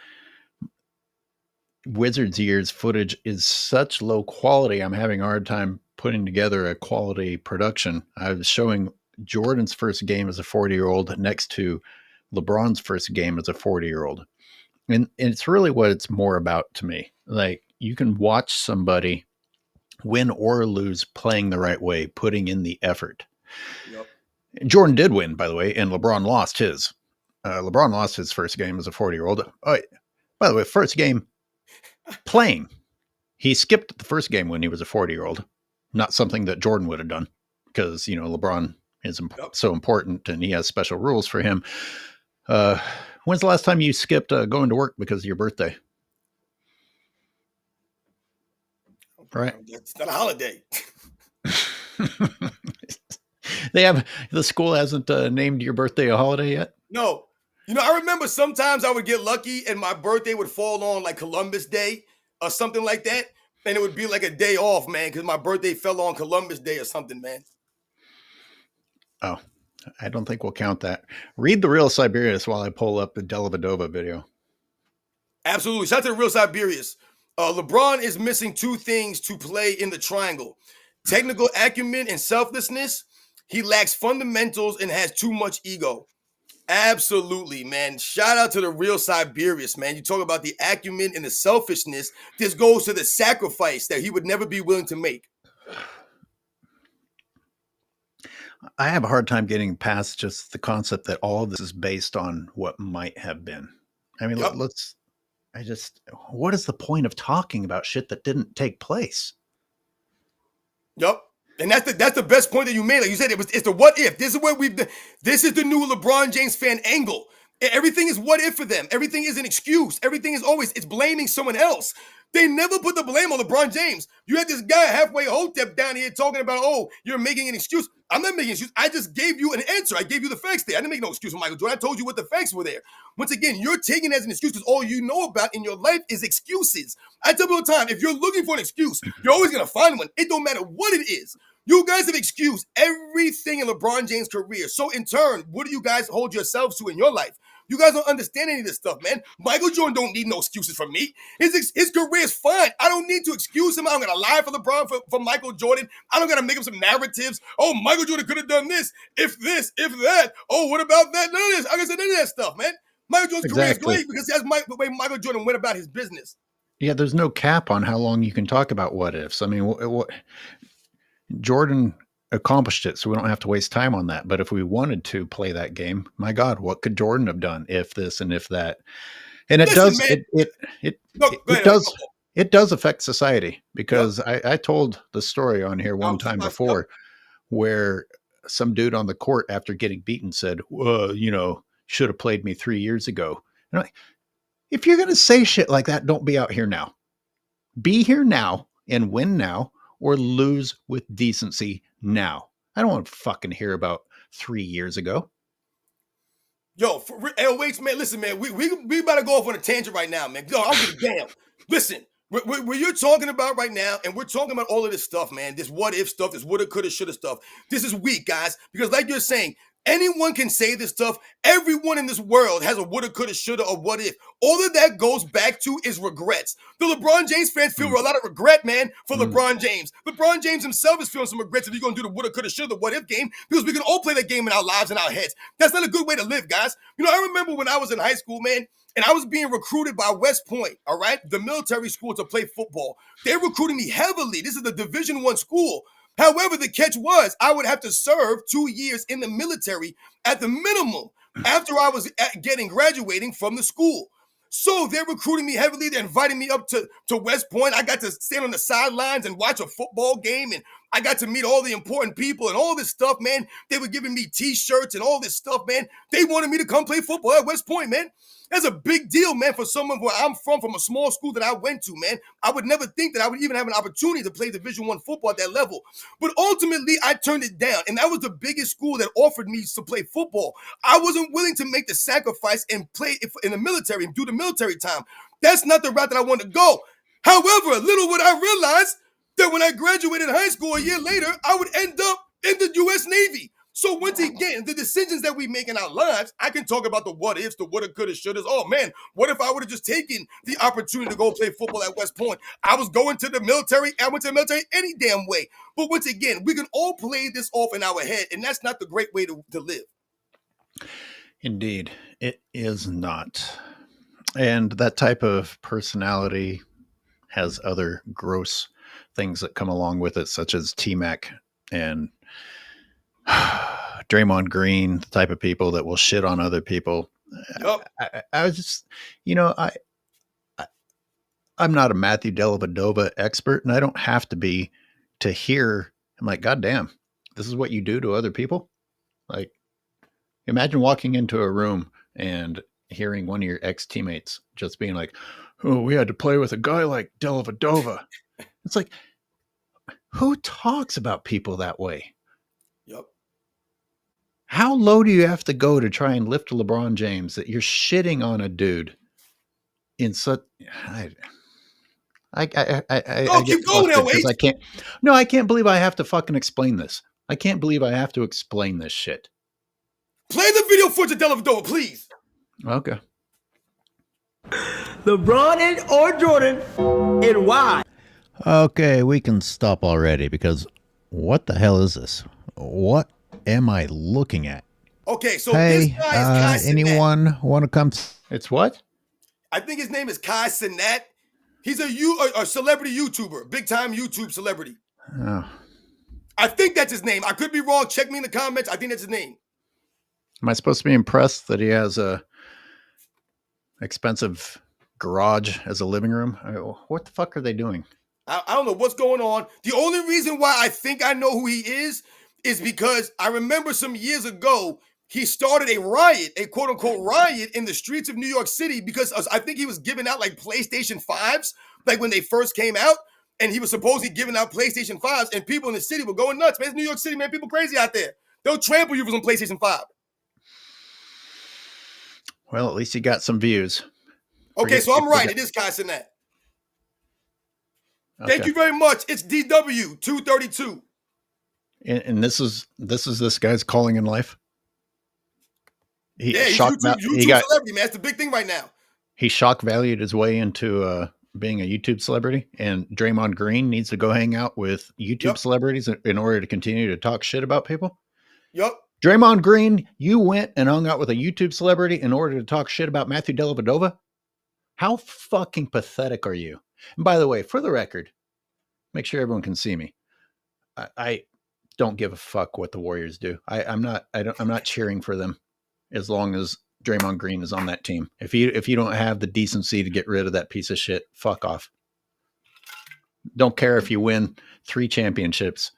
Wizards years footage is such low quality. I'm having a hard time putting together a quality production. I was showing Jordan's first game as a 40-year-old next to LeBron's first game as a 40-year-old. And it's really what it's more about to me. Like, you can watch somebody win or lose playing the right way, putting in the effort. Yep. Jordan did win, by the way, and LeBron lost his. LeBron lost his first game as a 40-year-old. Oh, by the way, first game playing. He skipped the first game when he was a 40-year-old. Not something that Jordan would have done because, LeBron is so important and he has special rules for him. When's the last time you skipped going to work because of your birthday? Right. It's not a holiday. The school hasn't named your birthday a holiday yet? No. I remember sometimes I would get lucky and my birthday would fall on like Columbus Day or something like that. And it would be like a day off, man, because my birthday fell on Columbus Day or something, man. Oh, I don't think we'll count that. Read The Real Siberius while I pull up the Delavadova video. Absolutely. Shout out to The Real Siberius. LeBron is missing two things to play in the triangle: technical acumen and selflessness. He lacks fundamentals and has too much ego. Absolutely, man. Shout out to The Real Siberius, man. You talk about the acumen and the selfishness. This goes to the sacrifice that he would never be willing to make. I have a hard time getting past just the concept that all of this is based on what might have been. I mean, Yep. What is the point of talking about shit that didn't take place? Yep. And that's the best point that you made. Like you said, it's the what if. This is the new LeBron James fan angle. Everything is what if for them. Everything is an excuse. Everything is it's blaming someone else. They never put the blame on LeBron James. You had this guy halfway Hotep down here talking about, you're making an excuse. I'm not making an excuse. I just gave you an answer. I gave you the facts there. I didn't make no excuse for Michael Jordan. I told you what the facts were there. Once again, you're taking it as an excuse because all you know about in your life is excuses. I tell people all the time, if you're looking for an excuse, you're always going to find one. It don't matter what it is. You guys have excused everything in LeBron James' career. So in turn, what do you guys hold yourselves to in your life? You guys don't understand any of this stuff, man. Michael Jordan don't need no excuses from me. His career is fine. I don't need to excuse him. I'm going to lie for LeBron for Michael Jordan. I don't got to make up some narratives. Oh, Michael Jordan could have done this, if that. Oh, what about that? None of this. I can say none of that stuff, man. Michael Jordan's career is great because that's the way Michael Jordan went about his business. Yeah, there's no cap on how long you can talk about what ifs. I mean, Jordan accomplished it, so we don't have to waste time on that. But if we wanted to play that game, my God, what could Jordan have done if this and if that? And it does affect society because I told the story on here one time before where some dude on the court after getting beaten said, well, should have played me 3 years ago. And I'm like, if you're going to say shit like that, don't be out here now. Be here now and win now or lose with decency now. I don't want to fucking hear about 3 years ago. Yo, for AOH, man, listen, man, we about to go off on a tangent right now, man. Yo, I don't give a damn. Listen, what you're talking about right now, and we're talking about all of this stuff, man, this what if stuff, this woulda, coulda, shoulda stuff. This is weak, guys, because like you're saying, anyone can say this stuff. Everyone in this world has a woulda, coulda, shoulda, or what if. All of that goes back to is regrets. The LeBron James fans feel a lot of regret, man, for LeBron James. LeBron James himself is feeling some regrets if you're going to do the woulda, coulda, shoulda, what if game, because we can all play that game in our lives and our heads. That's not a good way to live, guys. I remember when I was in high school, man, and I was being recruited by West Point, all right, the military school, to play football. They recruited me heavily. This is the Division I school. However, the catch was I would have to serve 2 years in the military at the minimum after I was graduating from the school. So they're recruiting me heavily. They're inviting me up to West Point. I got to stand on the sidelines and watch a football game, and I got to meet all the important people and all this stuff, man. They were giving me T-shirts and all this stuff, man. They wanted me to come play football at West Point, man. That's a big deal, man, for someone where I'm from a small school that I went to, man. I would never think that I would even have an opportunity to play Division I football at that level. But ultimately, I turned it down, and that was the biggest school that offered me to play football. I wasn't willing to make the sacrifice and play in the military and do the military time. That's not the route that I wanted to go. However, little would I realize that when I graduated high school a year later, I would end up in the U.S. Navy. So once again, the decisions that we make in our lives, I can talk about the what ifs, the woulda, coulda, shouldas. Oh man, what if I would have just taken the opportunity to go play football at West Point? I was going to the military. I went to the military any damn way. But once again, we can all play this off in our head, and that's not the great way to live. Indeed, it is not. And that type of personality has other gross things that come along with it, such as T-Mac and Draymond Green, the type of people that will shit on other people. Yep. I was just, I'm not a Matthew Dellavedova expert, and I don't have to be to hear. I'm like, God damn, this is what you do to other people. Like, imagine walking into a room and hearing one of your ex-teammates just being like, oh, we had to play with a guy like Dellavedova. It's like, who talks about people that way? Yep. How low do you have to go to try and lift LeBron James that you're shitting on a dude in such? I keep going, AOH. I can't. No, I can't believe I have to fucking explain this. I can't believe I have to explain this shit. Play the video footage of Dellavedova, please. Okay. LeBron or Jordan, and why? Okay, we can stop already because what the hell is this? What am I looking at? Okay, so hey, this guy is Kai anyone want to come? It's what? I think his name is Kai Cenat. He's a celebrity YouTuber, big time YouTube celebrity. Oh. I think that's his name. I could be wrong. Check me in the comments. I think that's his name. Am I supposed to be impressed that he has a expensive garage as a living room? What the fuck are they doing? I don't know what's going on. The only reason why I think I know who he is because I remember some years ago, he started a riot, a quote unquote riot in the streets of New York City because I think he was giving out like PlayStation 5s, like when they first came out. And he was supposedly giving out PlayStation 5s, and people in the city were going nuts. Man, it's New York City, man. People crazy out there. They'll trample you for some PlayStation 5. Well, at least he got some views. Okay, so I'm right. It is Kai Cenat. Thank you very much. It's DW232. And this is this guy's calling in life. He's YouTube celebrity, man. It's the big thing right now. He shock valued his way into being a YouTube celebrity, and Draymond Green needs to go hang out with YouTube celebrities in order to continue to talk shit about people. Yep. Draymond Green, you went and hung out with a YouTube celebrity in order to talk shit about Matthew Dellavedova? How fucking pathetic are you? And by the way, for the record, make sure everyone can see me. I don't give a fuck what the Warriors do. I'm not cheering for them as long as Draymond Green is on that team. If you don't have the decency to get rid of that piece of shit, fuck off. Don't care if you win 3 championships.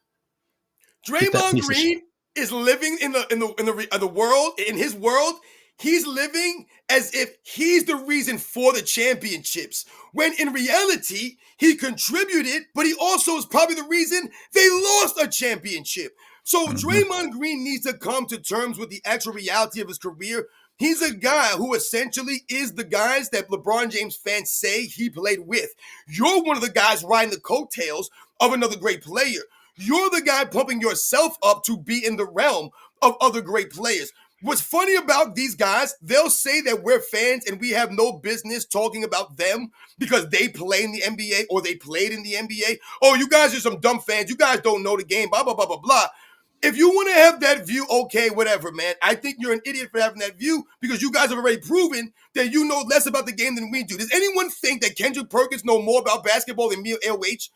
Draymond Green is living in the world, in his world. He's living as if he's the reason for the championships, when in reality, he contributed, but he also is probably the reason they lost a championship. So Draymond Green needs to come to terms with the actual reality of his career. He's a guy who essentially is the guys that LeBron James fans say he played with. You're one of the guys riding the coattails of another great player. You're the guy pumping yourself up to be in the realm of other great players. What's funny about these guys, they'll say that we're fans and we have no business talking about them because they play in the NBA or they played in the NBA. Oh, you guys are some dumb fans. You guys don't know the game, blah, blah, blah, blah, blah. If you want to have that view, okay, whatever, man. I think you're an idiot for having that view because you guys have already proven that you know less about the game than we do. Does anyone think that Kendrick Perkins know more about basketball than me or AOH?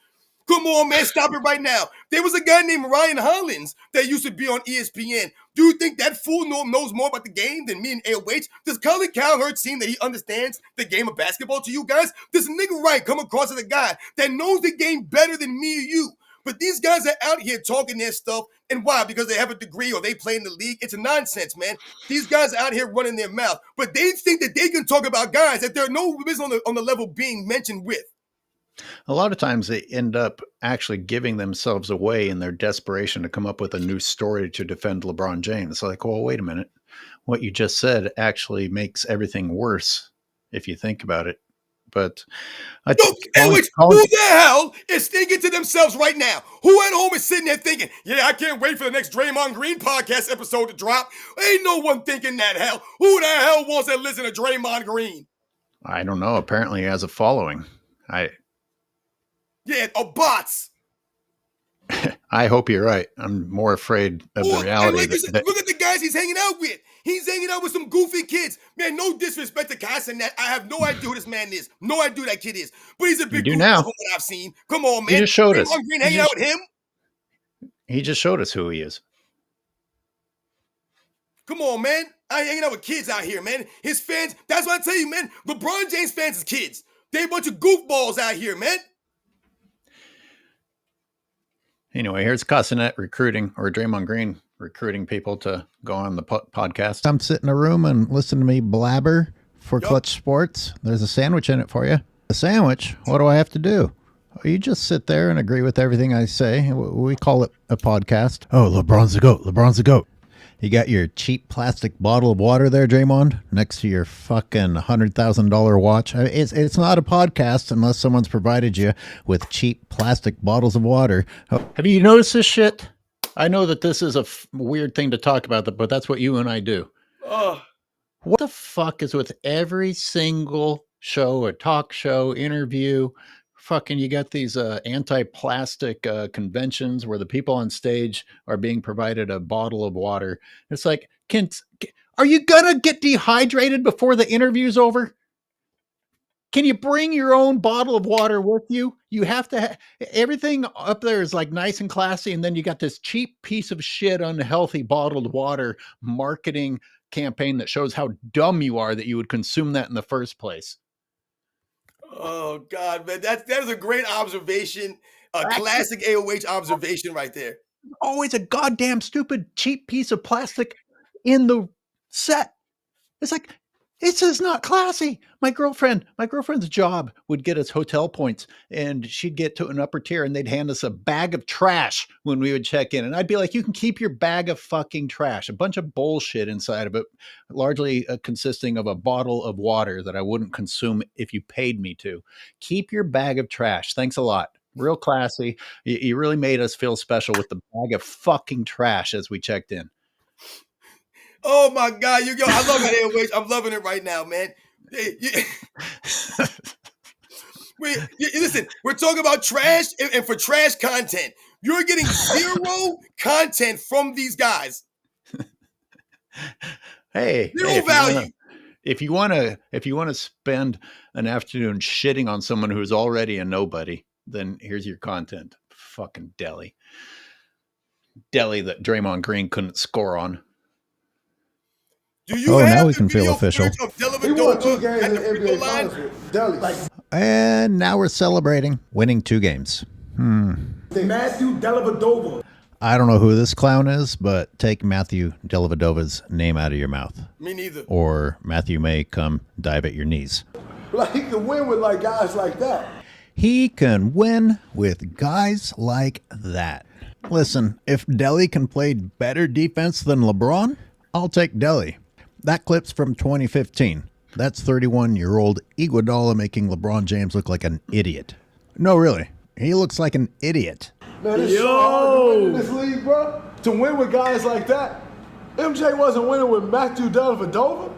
Come on, man, stop it right now. There was a guy named Ryan Hollins that used to be on ESPN. Do you think that fool knows more about the game than me and AOH? Does Colin Cowherd seem that he understands the game of basketball to you guys? This nigga Wright come across as a guy that knows the game better than me or you. But these guys are out here talking their stuff. And why? Because they have a degree or they play in the league? It's a nonsense, man. These guys are out here running their mouth. But they think that they can talk about guys that they're no business on the level being mentioned with. A lot of times they end up actually giving themselves away in their desperation to come up with a new story to defend LeBron James. It's like, well, wait a minute. What you just said actually makes everything worse if you think about it. But who the hell is thinking to themselves right now? Who at home is sitting there thinking, yeah, I can't wait for the next Draymond Green podcast episode to drop? Ain't no one thinking that hell. Who the hell wants to listen to Draymond Green? I don't know. Apparently he has a following. Yeah, bots. I hope you're right. I'm more afraid of the reality. Like look at the guys he's hanging out with. He's hanging out with some goofy kids. Man, no disrespect to Cass and that. I have no idea who this man is. No idea who that kid is. But he's a big goofy from what I've seen. Come on, man. He just showed us. Green hanging out with him? He just showed us who he is. Come on, man. I ain't hanging out with kids out here, man. His fans, that's what I tell you, man. LeBron James fans is kids. They a bunch of goofballs out here, man. Anyway, here's Cassinet recruiting, or Draymond Green recruiting people to go on the podcast. Come sit in a room and listen to me blabber for Clutch Sports. There's a sandwich in it for you. A sandwich? What do I have to do? You just sit there and agree with everything I say. We call it a podcast. Oh, LeBron's the GOAT. LeBron's the GOAT. You got your cheap plastic bottle of water there, Draymond, next to your fucking $100,000 watch. It's not a podcast unless someone's provided you with cheap plastic bottles of water. Have you noticed this shit? I know that this is a weird thing to talk about, but that's what you and I do. What the fuck is with every single show, a talk show, interview? Fucking, you got these anti-plastic conventions where the people on stage are being provided a bottle of water. It's like, are you gonna get dehydrated before the interview's over? Can you bring your own bottle of water with you? You have to everything up there is like nice and classy, and then you got this cheap piece of shit, unhealthy bottled water marketing campaign that shows how dumb you are that you would consume that in the first place. Oh God, man, that is a great observation, a classic AOH observation right there. Always a goddamn stupid cheap piece of plastic in the set. It's like, this is not classy. My girlfriend's job would get us hotel points, and she'd get to an upper tier and they'd hand us a bag of trash when we would check in. And I'd be like, you can keep your bag of fucking trash, a bunch of bullshit inside of it, largely consisting of a bottle of water that I wouldn't consume if you paid me to. Keep your bag of trash. Thanks a lot. Real classy. You really made us feel special with the bag of fucking trash as we checked in. Oh my God, I love it, AOH. I'm loving it right now, man. Listen, we're talking about trash and for trash content. You're getting zero content from these guys. Hey, zero value. If you want to spend an afternoon shitting on someone who's already a nobody, then here's your content. Fucking Delhi that Draymond Green couldn't score on. Do you have now we can feel official. He won 2 games in the NBA Finals with Delhi. And now we're celebrating winning 2 games. Matthew Dellavedova. I don't know who this clown is, but take Matthew Dellavedova's name out of your mouth. Me neither. Or Matthew may come dive at your knees. Like, he can win with guys like that. He can win with guys like that. Listen, if Delhi can play better defense than LeBron, I'll take Delhi. That clip's from 2015. That's 31-year-old Iguodala making LeBron James look like an idiot. No, really. He looks like an idiot. Man, it's so hard to win in this league, bro. To win with guys like that. MJ wasn't winning with Matthew Dellavedova.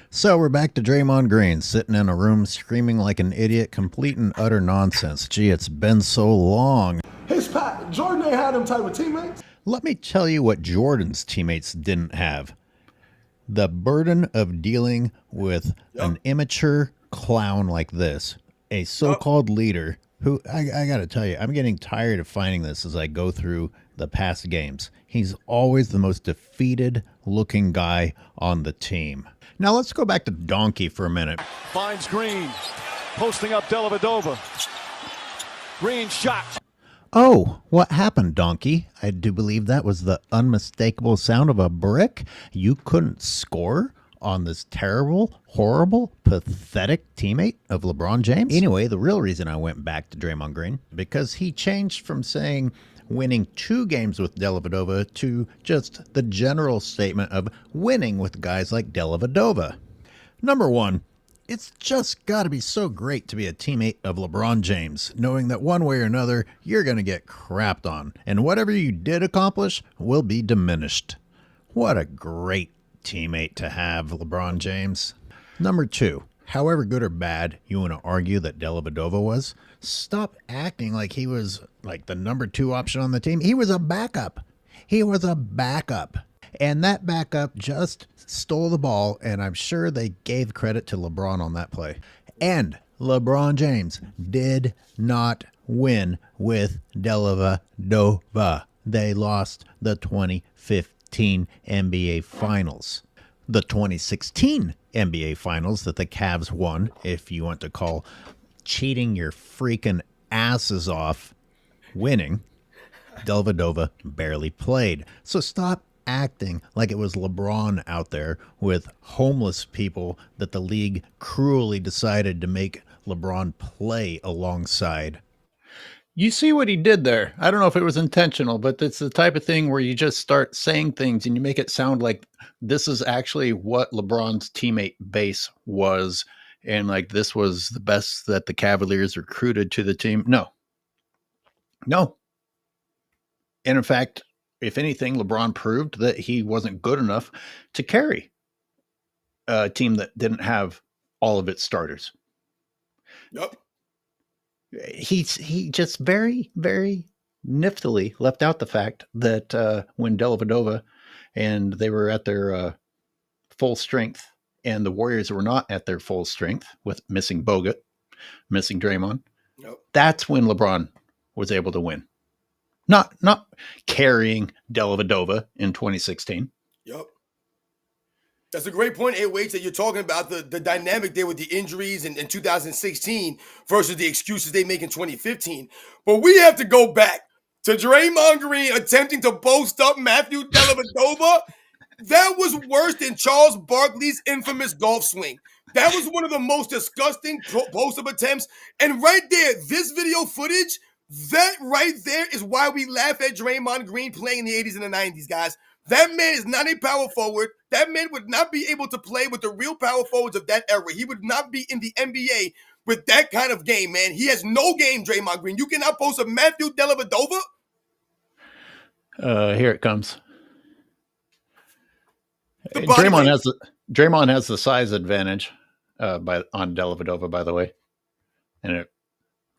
So we're back to Draymond Green, sitting in a room screaming like an idiot, complete and utter nonsense. Gee, it's been so long. Jordan ain't had them type of teammates. Let me tell you what Jordan's teammates didn't have. The burden of dealing with an immature clown like this, a so-called leader who I got to tell you, I'm getting tired of finding this as I go through the past games. He's always the most defeated looking guy on the team. Now let's go back to Donkey for a minute. Finds Green, posting up Dellavedova. Green shot. Oh, what happened, Donkey? I do believe that was the unmistakable sound of a brick. You couldn't score on this terrible, horrible, pathetic teammate of LeBron James? Anyway, the real reason I went back to Draymond Green, because he changed from saying winning 2 games with Dellavedova to just the general statement of winning with guys like Dellavedova. Number 1, it's just got to be so great to be a teammate of LeBron James, knowing that one way or another, you're going to get crapped on, and whatever you did accomplish will be diminished. What a great teammate to have, LeBron James. Number 2, however good or bad you want to argue that Dellavedova was, stop acting like he was like the number 2 option on the team. He was a backup. He was a backup. And that backup just stole the ball, and I'm sure they gave credit to LeBron on that play. And LeBron James did not win with Dellavedova. They lost the 2015 NBA Finals. The 2016 NBA Finals that the Cavs won, if you want to call cheating your freaking asses off winning, Dellavedova barely played. So stop acting like it was LeBron out there with homeless people that the league cruelly decided to make LeBron play alongside. You see what he did there. I don't know if it was intentional, but it's the type of thing where you just start saying things and you make it sound like this is actually what LeBron's teammate base was, and like this was the best that the Cavaliers recruited to the team. No. And in fact, if anything, LeBron proved that he wasn't good enough to carry a team that didn't have all of its starters. Yep. He just very, very niftily left out the fact that when Dellavedova and they were at their full strength and the Warriors were not at their full strength with missing Bogut, missing Draymond, Yep. that's when LeBron was able to win. Not carrying Dellavedova in 2016. Yep. That's a great point, AOH, that you're talking about the dynamic there with the injuries in 2016 versus the excuses they make in 2015. But we have to go back to Draymond Green attempting to post up Matthew Dellavedova. That was worse than Charles Barkley's infamous golf swing. That was one of the most disgusting post-up attempts. And right there, this video footage, that right there is why we laugh at Draymond Green playing in the 80s and the 90s, guys. That man is not a power forward. That man would not be able to play with the real power forwards of that era. He would not be in the NBA with that kind of game, man. He has no game, Draymond Green. You cannot post a Matthew Dellavedova. Here it comes. Draymond has the size advantage on Dellavedova, by the way. And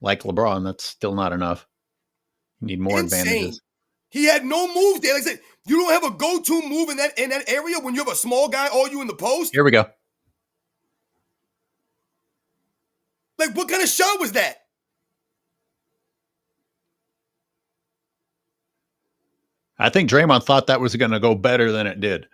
like LeBron, that's still not enough. You need more advantages. He had no moves there. Like I said, you don't have a go-to move in that area when you have a small guy all you in the post. Here we go. Like, what kind of shot was that? I think Draymond thought that was going to go better than it did.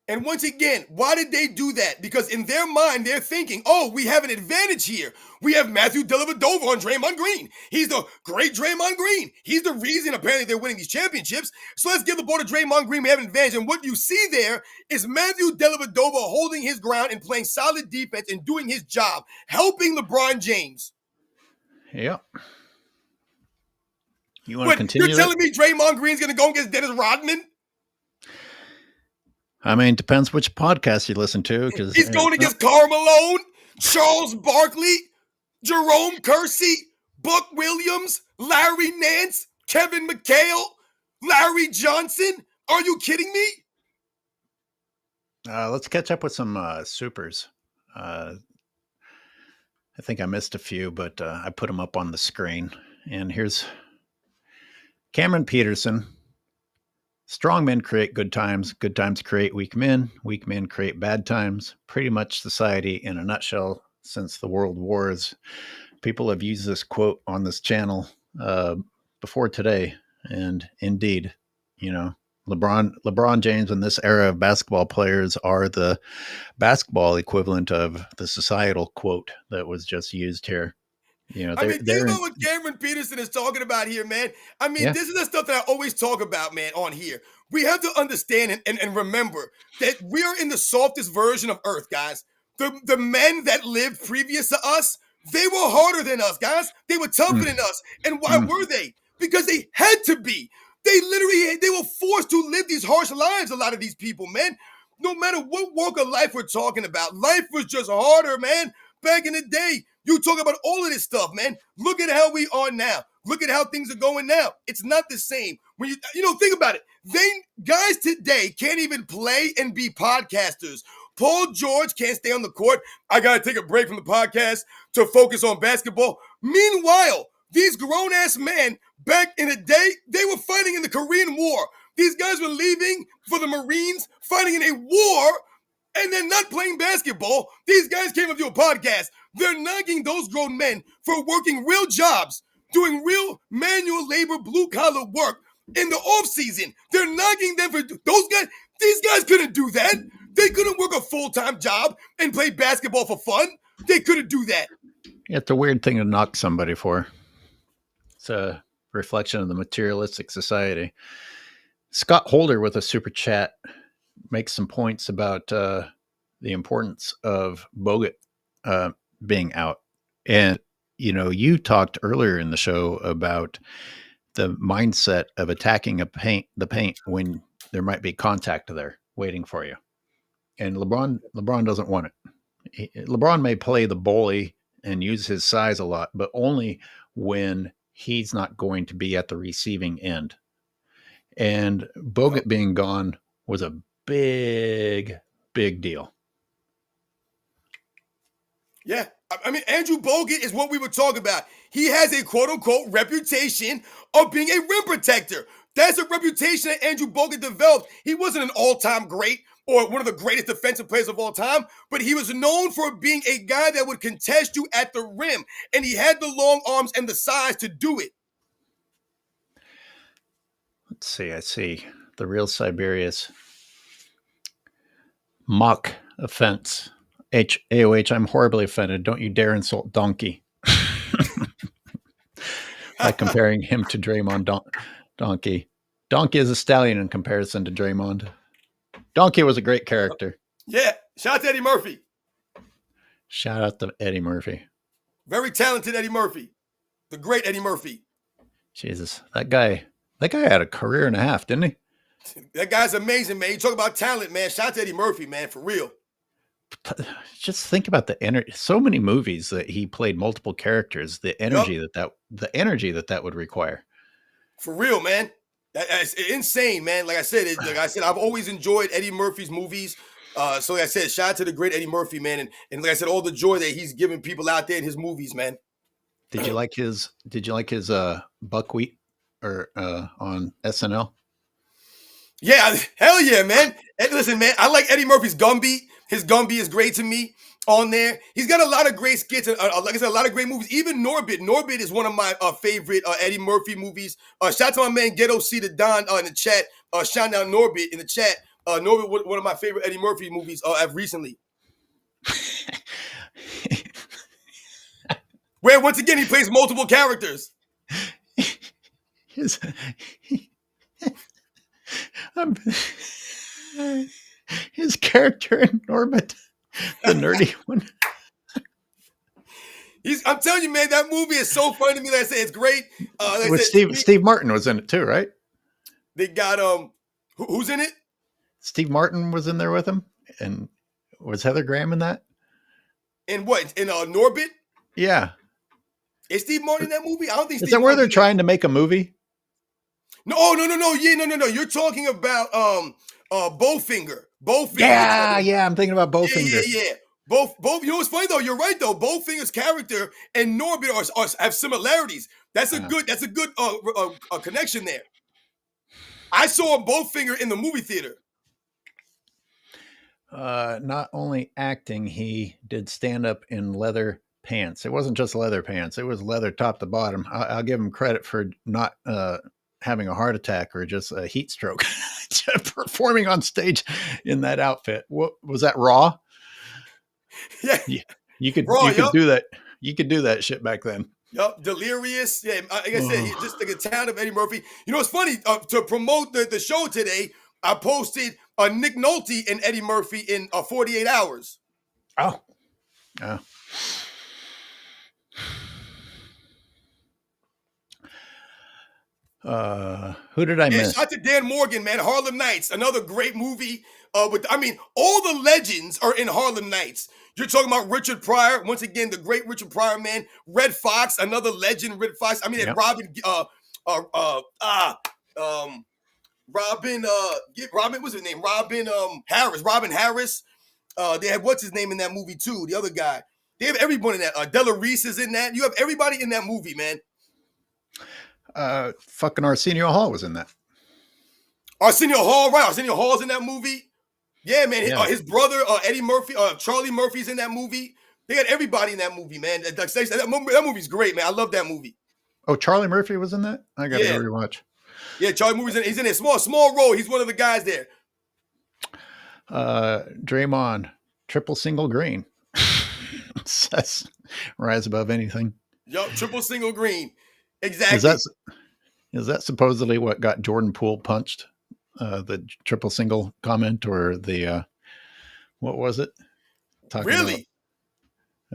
And once again, why did they do that? Because in their mind, they're thinking, oh, we have an advantage here. We have Matthew Dellavedova on Draymond Green. He's the great Draymond Green. He's the reason apparently they're winning these championships. So let's give the ball to Draymond Green. We have an advantage. And what you see there is Matthew Dellavedova holding his ground and playing solid defense and doing his job, helping LeBron James. Yep. You want to continue? You're telling me Draymond Green's going to go against Dennis Rodman? I mean, depends which podcast you listen to. Because he's going against Karl Malone, Charles Barkley, Jerome Kersey, Buck Williams, Larry Nance, Kevin McHale, Larry Johnson. Are you kidding me? Let's catch up with some supers. I think I missed a few, but I put them up on the screen. And here's Cameron Peterson. Strong men create good times create weak men create bad times. Pretty much society in a nutshell since the world wars. people have used this quote on this channel before today, and indeed, LeBron James and this era of basketball players are the basketball equivalent of the societal quote that was just used here. Think about what Cameron Peterson is talking about here, man. This is the stuff that I always talk about, man, on here. We have to understand and remember that we are in the softest version of Earth, guys. The men that lived previous to us, they were harder than us, guys. They were tougher than us. And why were they? Because they had to be. They were forced to live these harsh lives, a lot of these people, man. No matter what walk of life we're talking about, life was just harder, man. Back in the day, you talk about all of this stuff, man. Look at how we are now. Look at how things are going now. It's not the same. When you think about it. Guys today can't even play and be podcasters. Paul George can't stay on the court. I got to take a break from the podcast to focus on basketball. Meanwhile, these grown-ass men back in the day, they were fighting in the Korean War. These guys were leaving for the Marines, fighting in a war, and then not playing basketball. These guys came up to a podcast. They're knocking those grown men for working real jobs, doing real manual labor, blue-collar work in the off-season. They're knocking them for those guys. These guys couldn't do that. They couldn't work a full-time job and play basketball for fun. They couldn't do that. It's a weird thing to knock somebody for. It's a reflection of the materialistic society. Scott Holder with a super chat makes some points about the importance of Bogut being out. And, you talked earlier in the show about the mindset of attacking the paint when there might be contact there waiting for you. And LeBron doesn't want it. LeBron may play the bully and use his size a lot, but only when he's not going to be at the receiving end. And Bogut being gone was a big, big deal. Yeah. Andrew Bogut is what we were talking about. He has a quote-unquote reputation of being a rim protector. That's a reputation that Andrew Bogut developed. He wasn't an all-time great or one of the greatest defensive players of all time, but he was known for being a guy that would contest you at the rim, and he had the long arms and the size to do it. Let's see. I see. The real Siberius. Mock offense. AOH, I'm horribly offended. Don't you dare insult Donkey. By comparing him to Draymond Donkey. Donkey is a stallion in comparison to Draymond. Donkey was a great character. Yeah. Shout out to Eddie Murphy. Shout out to Eddie Murphy. Very talented Eddie Murphy. The great Eddie Murphy. Jesus. That guy had a career and a half, didn't he? That guy's amazing, man. You talk about talent, man. Shout out to Eddie Murphy, man, for real. Just think about the energy. So many movies that he played multiple characters. The energy that would require. For real, man. That's insane, man. Like I said, I've always enjoyed Eddie Murphy's movies. So like I said, shout out to the great Eddie Murphy, man, and like I said, all the joy that he's giving people out there in his movies, man. Did you like his buckwheat or on SNL? Yeah, hell yeah, man. And listen, man, I like Eddie Murphy's Gumby. His Gumby is great to me on there. He's got a lot of great skits, and like I said, a lot of great movies. Even Norbit. Norbit is one of my favorite Eddie Murphy movies. Shout out to my man Ghetto C the Don in the chat. Shout out Norbit in the chat. Norbit, one of my favorite Eddie Murphy movies I've recently. Where once again he plays multiple characters. His character in Norbit, the nerdy one. I'm telling you, man, that movie is so funny to me. Like I said, it's great. Steve Martin was in it too, right? They got who's in it? Steve Martin was in there with him, and was Heather Graham in that? In what? In Norbit? Yeah. Is Steve Martin in that movie? I don't think. Is that where they're trying to make a movie? No. Yeah, no. You're talking about Bowfinger. Bowfinger. Yeah. I'm thinking about Bowfinger. Yeah. Both. You know what's funny though? You're right though. Bowfinger's character and Norbit have similarities. That's a good connection there. I saw Bowfinger in the movie theater. Not only acting, he did stand up in leather pants. It wasn't just leather pants. It was leather top to bottom. I'll give him credit for not having a heart attack or just a heat stroke performing on stage in that outfit. What was that, Raw? Yeah. You could Raw, do that. You could do that shit back then. Yup, Delirious. Yeah, like I said, just like the town of Eddie Murphy. You know, it's funny, to promote the show today, I posted Nick Nolte and Eddie Murphy in 48 hours. Oh. Yeah. Who did I miss? Shout to Dan Morgan, man. Harlem Nights, another great movie. All the legends are in Harlem Nights. You're talking about Richard Pryor, once again, the great Richard Pryor, man. Red Fox, another legend. Red Fox. I mean, Yep. Robin, what's his name? Robin Harris. They had what's his name in that movie too? The other guy. They have everyone in that. Della Reese is in that. You have everybody in that movie, man. Fucking Arsenio Hall was in that. Arsenio Hall, right? Arsenio Hall's in that movie. Yeah, man. His brother, Eddie Murphy, Charlie Murphy's in that movie. They got everybody in that movie, man. That movie's great, man. I love that movie. Oh, Charlie Murphy was in that? I gotta go rewatch. Yeah, Charlie Murphy's in it. He's in a small role. He's one of the guys there. Draymond, triple single green. That's rise above anything. Yup, triple single green. Exactly. Is that supposedly what got Jordan Poole punched? The triple single comment, or the what was it? Really?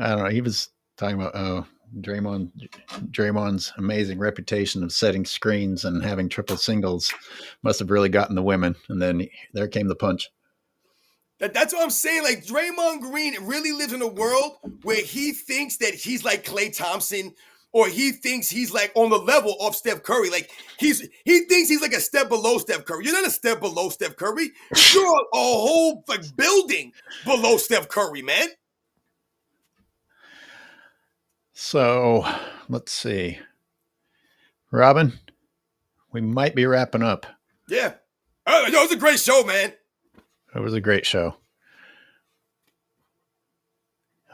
I don't know. He was talking about Draymond's amazing reputation of setting screens and having triple singles must have really gotten the women, and then there came the punch. That's what I'm saying. Like, Draymond Green really lives in a world where he thinks that he's like Klay Thompson, or he thinks he's like on the level of Steph Curry. Like, he thinks he's like a step below Steph Curry. You're not a step below Steph Curry. You're a whole building below Steph Curry, man. So let's see, Robin, we might be wrapping up. Yeah. It was a great show, man. It was a great show.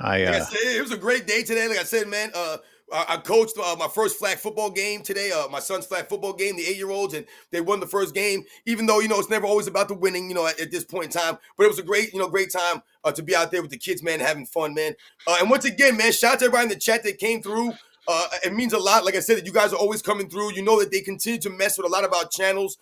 It was a great day today. Like I said, man, I coached my first flag football game today, my son's flag football game, the 8-year-olds, and they won the first game, even though, it's never always about the winning, at this point in time. But it was a great time to be out there with the kids, man, having fun, man. And once again, man, shout out to everybody in the chat that came through. It means a lot. Like I said, that you guys are always coming through. You know that they continue to mess with a lot of our channels.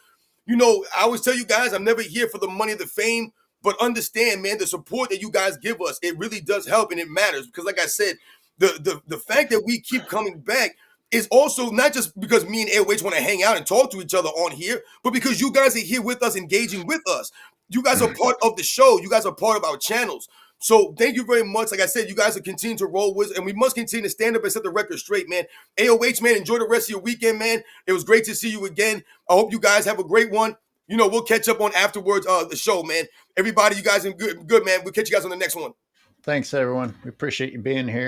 I always tell you guys, I'm never here for the money or the fame, but understand, man, the support that you guys give us, it really does help, and it matters. Because like I said, the fact that we keep coming back is also not just because me and AOH want to hang out and talk to each other on here, but because you guys are here with us, engaging with us. You guys are part of the show. You guys are part of our channels. So thank you very much. Like I said, you guys are continuing to roll with us, and we must continue to stand up and set the record straight, man. AOH, man, enjoy the rest of your weekend, man. It was great to see you again. I hope you guys have a great one. We'll catch up on afterwards the show, man. Everybody, you guys are good, man. We'll catch you guys on the next one. Thanks, everyone. We appreciate you being here.